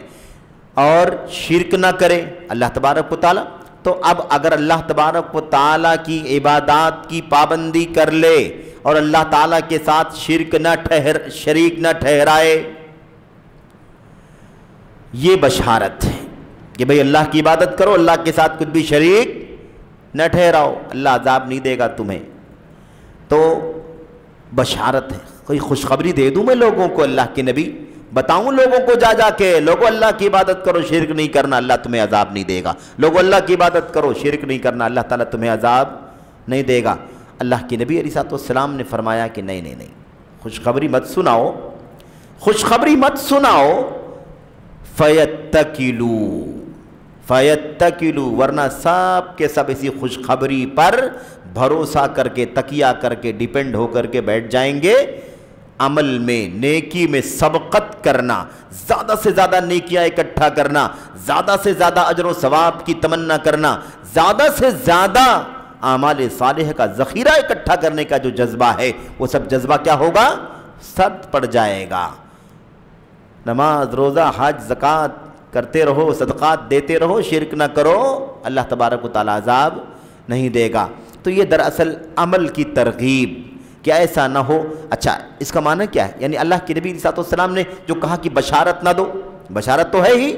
Speaker 2: اور شرک نہ کرے اللہ تبارک و تعالیٰ۔ تو اب اگر اللہ تبارک و تعالیٰ کی عبادات کی پابندی کر لے اور اللہ تعالیٰ کے ساتھ شریک نہ ٹھہرائے، یہ بشارت ہے کہ بھئی اللہ کی عبادت کرو، اللہ کے ساتھ کچھ بھی شریک نہ ٹھہراؤ، اللہ عذاب نہیں دے گا تمہیں۔ تو بشارت ہے، کوئی خوشخبری دے دوں میں لوگوں کو، اللہ کے نبی بتاؤں لوگوں کو جا کے، لوگوں اللہ کی عبادت کرو، شرک نہیں کرنا، اللہ تمہیں عذاب نہیں دے گا، لوگوں اللہ کی عبادت کرو، شرک نہیں کرنا، اللہ تعالیٰ تمہیں عذاب نہیں دے گا۔ اللہ کے نبی علیہ السلام نے فرمایا کہ نہیں، خوشخبری مت سناؤ، خوشخبری مت سناؤ، فَيَتَّكِلُوا، ورنہ سب کے سب اسی خوشخبری پر بھروسہ کر کے، تکیہ کر کے، ڈیپینڈ ہو کر کے بیٹھ جائیں گے۔ عمل میں، نیکی میں سبقت کرنا، زیادہ سے زیادہ نیکیاں اکٹھا کرنا، زیادہ سے زیادہ اجر و ثواب کی تمنا کرنا، زیادہ سے زیادہ اعمال صالح کا ذخیرہ اکٹھا کرنے کا جو جذبہ ہے، وہ سب جذبہ کیا ہوگا؟ سد پڑ جائے گا۔ نماز، روزہ، حج، زکوٰۃ کرتے رہو، صدقات دیتے رہو، شرک نہ کرو، اللہ تبارک و تعالیٰ عذاب نہیں دے گا۔ تو یہ دراصل عمل کی ترغیب، کہ ایسا نہ ہو. اچھا اس کا معنی کیا ہے؟ یعنی اللہ کے نبی صلی اللہ علیہ وسلم نے جو کہا کہ بشارت نہ دو، بشارت تو ہے ہی،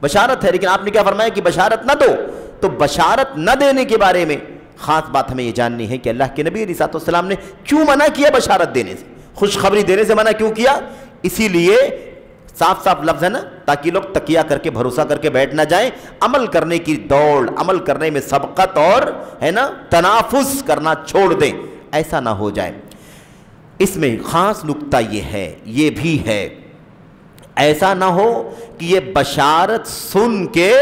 Speaker 2: بشارت ہے، لیکن آپ نے کیا فرمایا کہ بشارت نہ دو. تو بشارت نہ دینے کے بارے میں خاص بات ہمیں یہ جاننی ہے کہ اللہ کے نبی صلی اللہ علیہ وسلم نے کیوں منع کیا بشارت دینے سے، خوشخبری دینے سے منع کیوں کیا؟ اسی لیے صاف صاف لفظ ہے نا، تاکہ لوگ تکیہ کر کے بھروسہ کر کے بیٹھ نہ جائیں، عمل کرنے کی دوڑ، عمل کرنے میں سبقت اور ہے نا تنافس کرنا چھوڑ دیں، ایسا نہ ہو جائے. اس میں خاص نکتہ یہ ہے، یہ بھی ہے، ایسا نہ ہو کہ یہ بشارت سن کے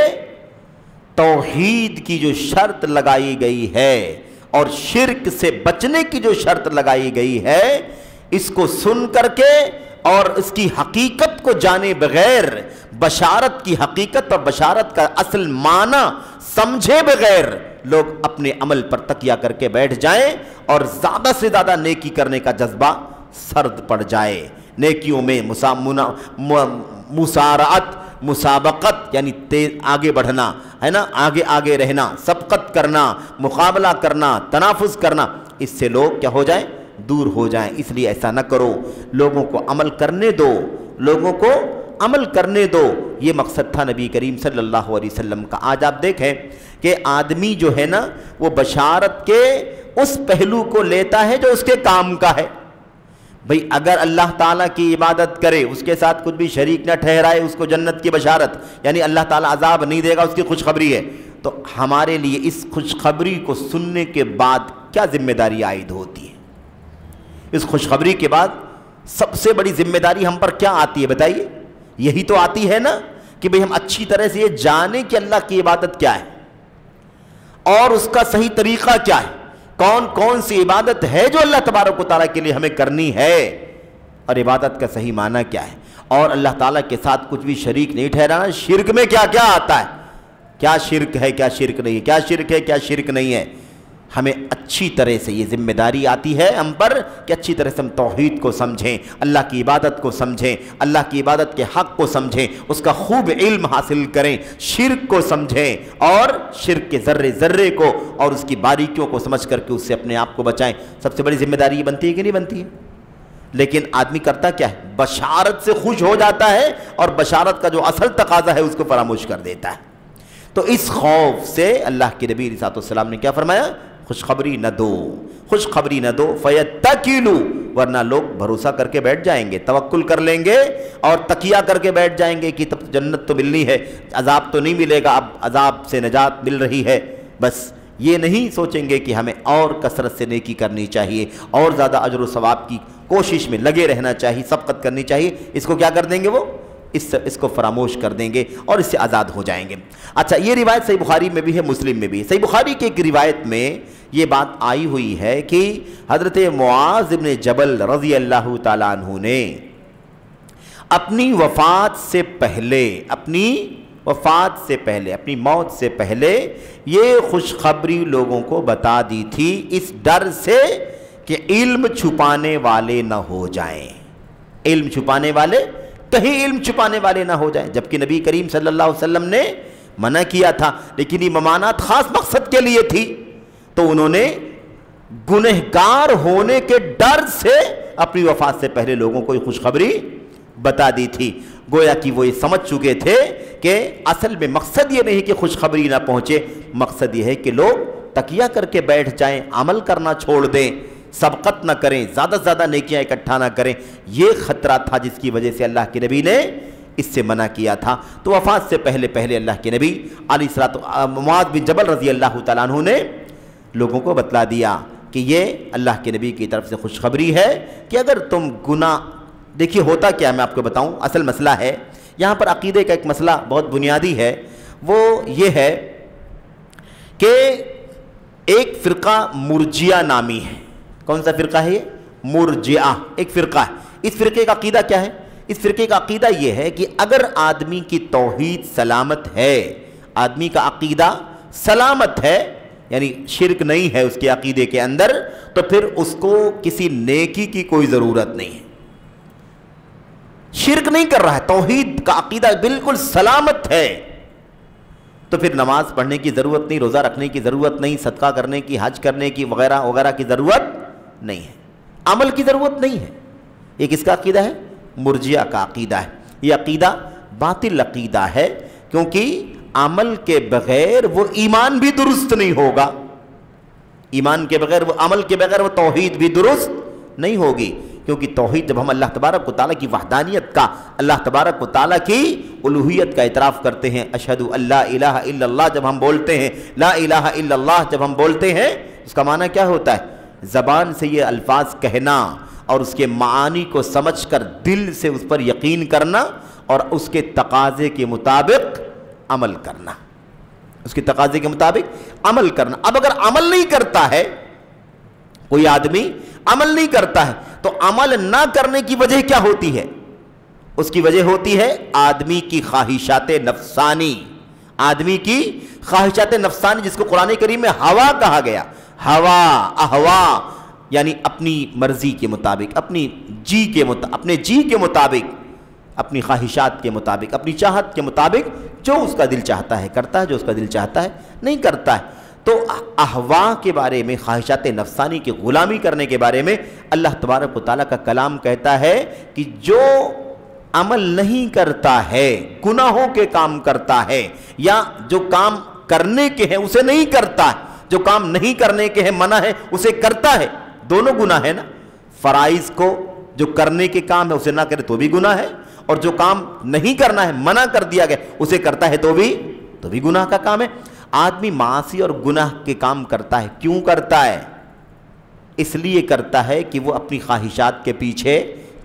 Speaker 2: توحید کی جو شرط لگائی گئی ہے اور شرک سے بچنے کی جو شرط لگائی گئی ہے، اس کو سن کر کے اور اس کی حقیقت کو جانے بغیر، بشارت کی حقیقت اور بشارت کا اصل معنی سمجھے بغیر لوگ اپنے عمل پر تکیہ کر کے بیٹھ جائیں اور زیادہ سے زیادہ نیکی کرنے کا جذبہ سرد پڑ جائے. نیکیوں میں مسارعت، مسابقت یعنی تیز آگے بڑھنا ہے نا، آگے آگے رہنا، سبقت کرنا، مقابلہ کرنا، تنافس کرنا، اس سے لوگ کیا ہو جائیں؟ دور ہو جائیں. اس لیے ایسا نہ کرو، لوگوں کو عمل کرنے دو، لوگوں کو عمل کرنے دو. یہ مقصد تھا نبی کریم صلی اللہ علیہ وسلم کا. آج آپ دیکھیں کہ آدمی جو ہے نا وہ بشارت کے اس پہلو کو لیتا ہے جو اس کے کام کا ہے. بھئی اگر اللہ تعالیٰ کی عبادت کرے، اس کے ساتھ کچھ بھی شریک نہ ٹھہرائے، اس کو جنت کی بشارت، یعنی اللہ تعالیٰ عذاب نہیں دے گا، اس کی خوشخبری ہے. تو ہمارے لیے اس خوشخبری کو سننے کے بعد کیا ذمہ داری عائد ہوتی ہے؟ اس خوشخبری کے بعد سب سے بڑی ذمہ داری ہم پر کیا آتی ہے بتائیے؟ یہی تو آتی ہے نا کہ بھئی ہم اچھی طرح سے یہ جانیں کہ اللہ کی عبادت کیا ہے اور اس کا صحیح طریقہ کیا ہے، کون کون سی عبادت ہے جو اللہ تبارک و تعالیٰ کے لیے ہمیں کرنی ہے، اور عبادت کا صحیح معنی کیا ہے، اور اللہ تعالیٰ کے ساتھ کچھ بھی شریک نہیں ٹھہرانا. شرک میں کیا کیا آتا ہے، کیا شرک ہے، کیا شرک نہیں ہے، کیا شرک ہے، کیا شرک نہیں ہے. ہمیں اچھی طرح سے یہ ذمہ داری آتی ہے ہم پر کہ اچھی طرح سے ہم توحید کو سمجھیں، اللہ کی عبادت کو سمجھیں، اللہ کی عبادت کے حق کو سمجھیں، اس کا خوب علم حاصل کریں، شرک کو سمجھیں اور شرک کے ذرے ذرے کو اور اس کی باریکیوں کو سمجھ کر کے اس سے اپنے آپ کو بچائیں. سب سے بڑی ذمہ داری یہ بنتی ہے کہ نہیں بنتی ہے؟ لیکن آدمی کرتا کیا ہے؟ بشارت سے خوش ہو جاتا ہے اور بشارت کا جو اصل تقاضا ہے اس کو فراموش کر دیتا ہے. تو اس خوف سے اللہ کے نبی صلی اللہ علیہ وسلم نے کیا فرمایا؟ خوشخبری نہ دو، خوشخبری نہ دو. فَيَتَّكِلُوا، ورنہ لوگ بھروسہ کر کے بیٹھ جائیں گے، توکل کر لیں گے اور تکیہ کر کے بیٹھ جائیں گے کہ تب جنت تو ملنی ہے، عذاب تو نہیں ملے گا، اب عذاب سے نجات مل رہی ہے. بس یہ نہیں سوچیں گے کہ ہمیں اور کثرت سے نیکی کرنی چاہیے، اور زیادہ اجر و ثواب کی کوشش میں لگے رہنا چاہیے، سبقت کرنی چاہیے. اس کو کیا کر دیں گے؟ وہ اس کو فراموش کر دیں گے اور اس سے آزاد ہو جائیں گے. اچھا یہ روایت صحیح بخاری میں بھی ہے، مسلم میں بھی ہے. صحیح بخاری کی ایک روایت میں یہ بات آئی ہوئی ہے کہ حضرت معاذ بن جبل رضی اللہ تعالیٰ عنہ نے اپنی وفات سے پہلے، اپنی موت سے پہلے یہ خوشخبری لوگوں کو بتا دی تھی، اس ڈر سے کہ علم چھپانے والے نہ ہو جائیں، علم چھپانے والے کہیں علم چھپانے والے نہ ہو جائیں. جبکہ نبی کریم صلی اللہ علیہ وسلم نے منع کیا تھا، لیکن یہ ممانعت خاص مقصد کے لیے تھی. تو انہوں نے گنہگار ہونے کے ڈر سے اپنی وفات سے پہلے لوگوں کو یہ خوشخبری بتا دی تھی. گویا کہ وہ یہ سمجھ چکے تھے کہ اصل میں مقصد یہ نہیں کہ خوشخبری نہ پہنچے، مقصد یہ ہے کہ لوگ تکیہ کر کے بیٹھ جائیں، عمل کرنا چھوڑ دیں، سبقت نہ کریں، زیادہ سے زیادہ نیکیاں اکٹھا نہ کریں. یہ خطرہ تھا جس کی وجہ سے اللہ کے نبی نے اس سے منع کیا تھا. تو وفات سے پہلے اللہ کے نبی معاذ بن جبل رضی اللہ تعالیٰ عنہ نے لوگوں کو بتلا دیا کہ یہ اللہ کے نبی کی طرف سے خوشخبری ہے کہ اگر تم گناہ، دیکھیے ہوتا کیا ہے میں آپ کو بتاؤں، اصل مسئلہ ہے یہاں پر عقیدے کا ایک مسئلہ بہت بنیادی ہے. وہ یہ ہے کہ ایک فرقہ مرجئہ نامی ہے. کون سا فرقہ ہے یہ؟ مرجئہ ایک فرقہ ہے. اس فرقے کا عقیدہ کیا ہے؟ اس فرقے کا عقیدہ یہ ہے کہ اگر آدمی کی توحید سلامت ہے، آدمی کا عقیدہ سلامت ہے، یعنی شرک نہیں ہے اس کے عقیدے کے اندر، تو پھر اس کو کسی نیکی کی کوئی ضرورت نہیں ہے. شرک نہیں کر رہا ہے، توحید کا عقیدہ بالکل سلامت ہے، تو پھر نماز پڑھنے کی ضرورت نہیں، روزہ رکھنے کی ضرورت نہیں، صدقہ کرنے کی، حج کرنے کی وغیرہ وغیرہ کی ضرورت نہیں ہے. عمل کی ضرورت نہیں ہے۔ یہ کس کا عقیدہ ہے؟ مرجیہ کا عقیدہ ہے۔ یہ عقیدہ باطل عقیدہ ہے، کیونکہ عمل کے بغیر وہ ایمان بھی درست نہیں ہوگا، ایمان کے بغیر وہ عمل کے بغیر وہ توحید بھی درست نہیں ہوگی، کیونکہ توحید جب ہم اللہ تبارک و تعالیٰ کی وحدانیت کا، اللہ تبارک و تعالیٰ کی الوہیت کا اعتراف کرتے ہیں، اشہد ان لا الہ الا اللہ جب ہم بولتے ہیں، لا الہ الا اللہ جب ہم بولتے ہیں، اس کا معنی کیا ہوتا ہے؟ زبان سے یہ الفاظ کہنا اور اس کے معانی کو سمجھ کر دل سے اس پر یقین کرنا اور اس کے تقاضے کے مطابق عمل کرنا، اس کے تقاضے کے مطابق عمل کرنا۔ اب اگر عمل نہیں کرتا ہے، کوئی آدمی عمل نہیں کرتا ہے، تو عمل نہ کرنے کی وجہ کیا ہوتی ہے؟ اس کی وجہ ہوتی ہے آدمی کی خواہشات نفسانی، آدمی کی خواہشات نفسانی، جس کو قرآن کریم میں ہوا کہا گیا۔ ہوا، اہوا، یعنی اپنی مرضی کے مطابق، اپنے جی کے مطابق، اپنی خواہشات کے مطابق، اپنی چاہت کے مطابق جو اس کا دل چاہتا ہے کرتا ہے، جو اس کا دل چاہتا ہے نہیں کرتا ہے۔ تو احوا کے بارے میں، خواہشات نفسانی کی غلامی کرنے کے بارے میں اللہ تبارک و تعالیٰ کا کلام کہتا ہے کہ جو عمل نہیں کرتا ہے، گناہوں کے کام کرتا ہے، یا جو کام کرنے کے ہیں اسے نہیں کرتا ہے، جو کام نہیں کرنے کے ہیں منع ہے اسے کرتا ہے، دونوں گناہ ہے نا۔ فرائض کو جو کرنے کے کام ہے اسے نہ کرے تو بھی گناہ ہے، اور جو کام نہیں کرنا ہے منع کر دیا گیا اسے کرتا ہے تو بھی گناہ کا کام ہے۔ آدمی معاصی اور گناہ کے کام کرتا ہے، کیوں کرتا ہے؟ اس لیے کرتا ہے کہ وہ اپنی خواہشات کے پیچھے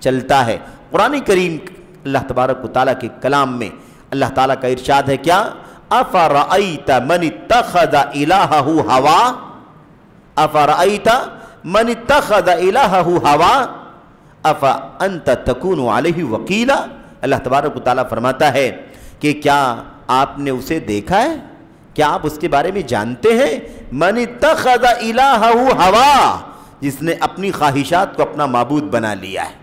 Speaker 2: چلتا ہے۔ قرآن کریم اللہ تبارک و تعالیٰ کے کلام میں اللہ تعالیٰ کا ارشاد ہے کیا؟ افرأیت من اتخذ الہہ ہوا، افرأیت من اتخذ الہہ ہوا افانت تکون علیہ وکیلا۔ اللہ تبارک و تعالیٰ فرماتا ہے کہ کیا آپ نے اسے دیکھا ہے، کیا آپ اس کے بارے میں جانتے ہیں؟ من اتخذ الہہ ہوا، جس نے اپنی خواہشات کو اپنا معبود بنا لیا ہے،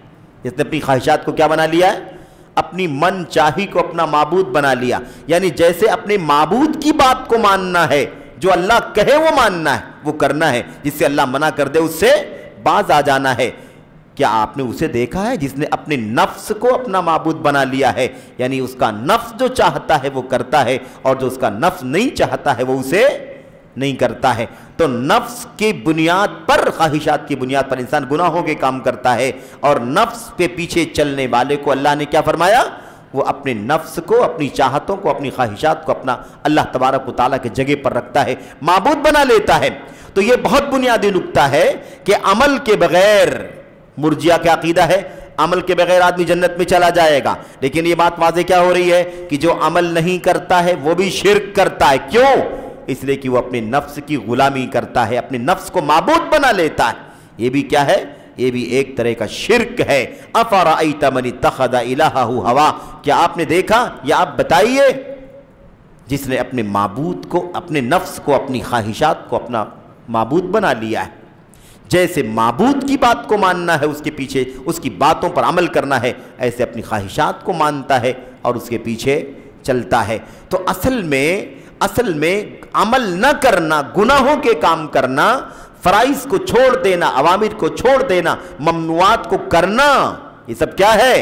Speaker 2: جس نے اپنی خواہشات کو کیا بنا لیا ہے؟ اپنی من چاہی کو اپنا معبود بنا لیا، یعنی جیسے اپنے معبود کی بات کو ماننا ہے، جو اللہ کہے وہ ماننا ہے، وہ کرنا ہے، جس سے اللہ منع کر دے اس سے باز آ جانا ہے۔ کیا آپ نے اسے دیکھا ہے جس نے اپنے نفس کو اپنا معبود بنا لیا ہے؟ یعنی اس کا نفس جو چاہتا ہے وہ کرتا ہے، اور جو اس کا نفس نہیں چاہتا ہے وہ اسے نہیں کرتا ہے۔ تو نفس کی بنیاد پر، خواہشات کی بنیاد پر انسان گناہوں کے کام کرتا ہے، اور نفس پہ پیچھے چلنے والے کو اللہ نے کیا فرمایا؟ وہ اپنے نفس کو، اپنی چاہتوں کو، اپنی خواہشات کو اپنا اللہ تبارک و تعالیٰ کے جگہ پر رکھتا ہے، معبود بنا لیتا ہے۔ تو یہ بہت بنیادی نکتہ ہے کہ عمل کے بغیر، مرجیہ کا عقیدہ ہے عمل کے بغیر آدمی جنت میں چلا جائے گا، لیکن یہ بات واضح کیا ہو رہی ہے کہ جو عمل نہیں کرتا ہے وہ بھی شرک کرتا ہے۔ کیوں؟ اس لیے کہ وہ اپنے نفس کی غلامی کرتا ہے، اپنے نفس کو معبود بنا لیتا ہے۔ یہ بھی کیا ہے؟ یہ بھی ایک طرح کا شرک ہے۔ افرأیت من اتخذ الہہ ہوا، کیا آپ نے دیکھا یا آپ بتائیے جس نے اپنے معبود کو، اپنے نفس کو، اپنی خواہشات کو اپنا معبود بنا لیا ہے۔ جیسے معبود کی بات کو ماننا ہے، اس کے پیچھے اس کی باتوں پر عمل کرنا ہے، ایسے اپنی خواہشات کو مانتا ہے اور اس کے پیچھے چلتا ہے۔ تو اصل میں عمل نہ کرنا، گناہوں کے کام کرنا، فرائض کو چھوڑ دینا، اوامر کو چھوڑ دینا، ممنوعات کو کرنا، یہ سب کیا ہے؟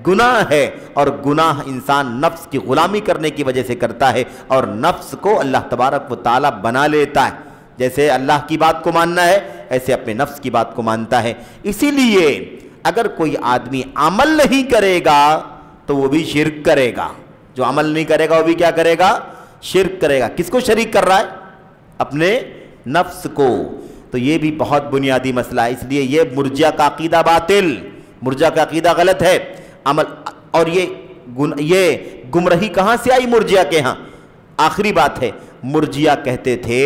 Speaker 2: گناہ ہے۔ اور گناہ انسان نفس کی غلامی کرنے کی وجہ سے کرتا ہے، اور نفس کو اللہ تبارک و تعالیٰ بنا لیتا ہے۔ جیسے اللہ کی بات کو ماننا ہے، ایسے اپنے نفس کی بات کو مانتا ہے۔ اسی لیے اگر کوئی آدمی عمل نہیں کرے گا تو وہ بھی شرک کرے گا، جو عمل نہیں کرے گا وہ بھی کیا کرے گا؟ شرک کرے گا۔ کس کو شریک کر رہا ہے؟ اپنے نفس کو۔ تو یہ بھی بہت بنیادی مسئلہ ہے، اس لیے یہ مرجیہ کا عقیدہ باطل، مرجیہ کا عقیدہ غلط ہے۔ عمل، اور یہ گمراہی کہاں سے آئی مرجیہ کے ہاں؟ آخری بات ہے، مرجیہ کہتے تھے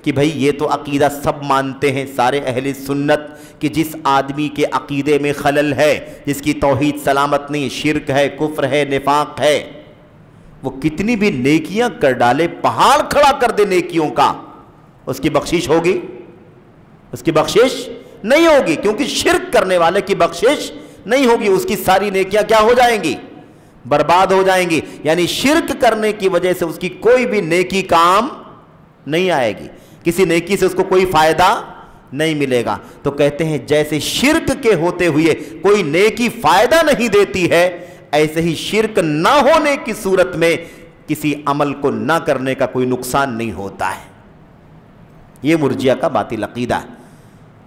Speaker 2: کہ بھئی یہ تو عقیدہ سب مانتے ہیں، سارے اہل سنت، کہ جس آدمی کے عقیدے میں خلل ہے، جس کی توحید سلامت نہیں، شرک ہے، کفر ہے، نفاق ہے، وہ کتنی بھی نیکیاں کر ڈالے، پہاڑ کھڑا کر دے نیکیوں کا، اس کی بخشش ہوگی؟ اس کی بخشش نہیں ہوگی، کیونکہ شرک کرنے والے کی بخشش نہیں ہوگی، اس کی ساری نیکیاں کیا ہو جائیں گی؟ برباد ہو جائیں گی۔ یعنی شرک کرنے کی وجہ سے اس کی کوئی بھی نیکی کام نہیں آئے گی، کسی نیکی سے اس کو کوئی فائدہ نہیں ملے گا۔ تو کہتے ہیں جیسے شرک کے ہوتے ہوئے کوئی نیکی فائدہ نہیں دیتی ہے، ایسے ہی شرک نہ ہونے کی صورت میں کسی عمل کو نہ کرنے کا کوئی نقصان نہیں ہوتا ہے۔ یہ مرجیہ کا باطل عقیدہ ہے۔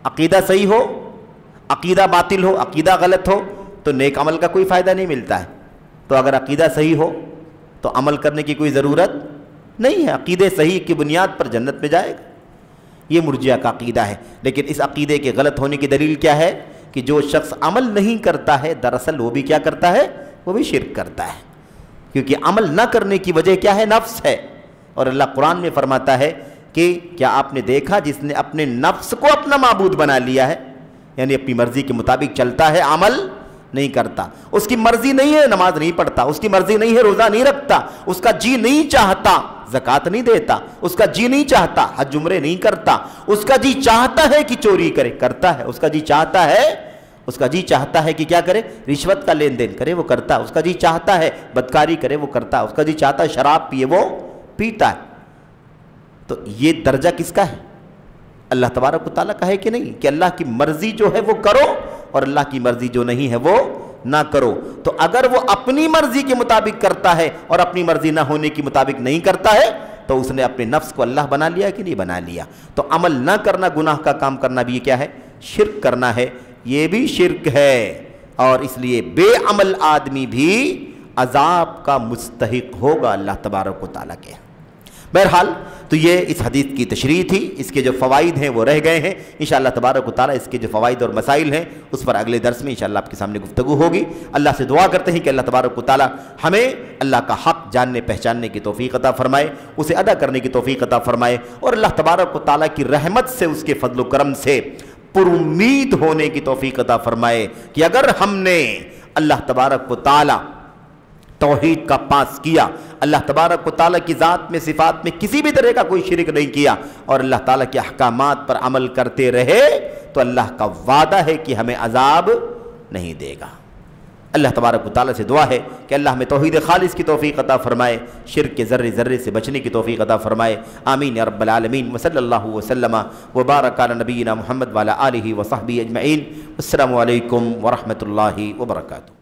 Speaker 2: عقیدہ صحیح ہو، عقیدہ باطل ہو، عقیدہ غلط ہو تو نیک عمل کا کوئی فائدہ نہیں ملتا ہے۔ تو اگر عقیدہ صحیح ہو تو عمل کرنے کی کوئی ضرورت نہیں ہے، عقیدے صحیح کی بنیاد پر جنت میں جائے گا۔ یہ مرجیہ کا عقیدہ ہے۔ لیکن اس عقیدے کے غلط ہونے کی دلیل کیا ہے؟ کہ جو شخص عمل نہیں کرتا ہے دراصل وہ بھی کیا کرتا ہے؟ وہ بھی شرک کرتا ہے، کیونکہ عمل نہ کرنے کی وجہ کیا ہے؟ نفس ہے۔ اور اللہ قرآن میں فرماتا ہے کہ کیا آپ نے دیکھا جس نے اپنے نفس کو اپنا معبود بنا لیا ہے، یعنی اپنی مرضی کے مطابق چلتا ہے، عمل نہیں کرتا، اس کی مرضی نہیں ہے نماز نہیں پڑھتا، اس کی مرضی نہیں ہے روزہ نہیں رکھتا، اس کا جی نہیں چاہتا زکوٰۃ نہیں دیتا، اس کا جی نہیں چاہتا حج عمرے نہیں کرتا، اس کا جی چاہتا ہے کہ چوری کرے کرتا ہے، اس کا جی چاہتا ہے کہ کیا کرے؟ رشوت کا لین دین کرے وہ کرتا ہے، اس کا جی چاہتا ہے بدکاری کرے وہ کرتا ہے، اس کا جی چاہتا ہے شراب پیے وہ پیتا ہے۔ تو یہ درجہ کس کا ہے؟ اللہ تبارک و تعالیٰ کا ہے کہ نہیں؟ کہ اللہ کی مرضی جو ہے وہ کرو اور اللہ کی مرضی جو نہیں ہے وہ نہ کرو۔ تو اگر وہ اپنی مرضی کے مطابق کرتا ہے اور اپنی مرضی نہ ہونے کے مطابق نہیں کرتا ہے تو اس نے اپنے نفس کو اللہ بنا لیا کہ نہیں بنا لیا؟ تو عمل نہ کرنا، گناہ کا کام کرنا بھی کیا ہے؟ شرک کرنا ہے، یہ بھی شرک ہے، اور اس لیے بے عمل آدمی بھی عذاب کا مستحق ہوگا اللہ تبارک و تعالیٰ کے۔ بہرحال تو یہ اس حدیث کی تشریح تھی، اس کے جو فوائد ہیں وہ رہ گئے ہیں، انشاءاللہ تبارک و تعالیٰ اس کے جو فوائد اور مسائل ہیں اس پر اگلے درس میں انشاءاللہ آپ کے سامنے گفتگو ہوگی۔ اللہ سے دعا کرتے ہیں کہ اللہ تبارک و تعالیٰ ہمیں اللہ کا حق جاننے پہچاننے کی توفیق عطا فرمائے، اسے ادا کرنے کی توفیق عطا فرمائے، اور اللہ تبارک و تعالیٰ کی رحمت سے، اس کے فضل و کرم سے پر امید ہونے کی توفیق عطا فرمائے کہ اگر ہم نے اللہ تبارک و تعالیٰ توحید کا پاس کیا، اللہ تبارک و تعالیٰ کی ذات میں صفات میں کسی بھی طرح کا کوئی شرک نہیں کیا، اور اللہ تعالیٰ کے احکامات پر عمل کرتے رہے، تو اللہ کا وعدہ ہے کہ ہمیں عذاب نہیں دے گا۔ اللہ تبارک و تعالیٰ سے دعا ہے کہ اللہ ہمیں توحید خالص کی توفیق عطا فرمائے، شرک کے ذرے ذرے سے بچنے کی توفیق عطا فرمائے، آمین یا رب العالمین۔ وصلی اللہ وسلم وبارک علی نبینا محمد وعلی آلہ وصحبہ اجمعین۔ السلام علیکم ورحمۃ اللہ وبرکاتہ۔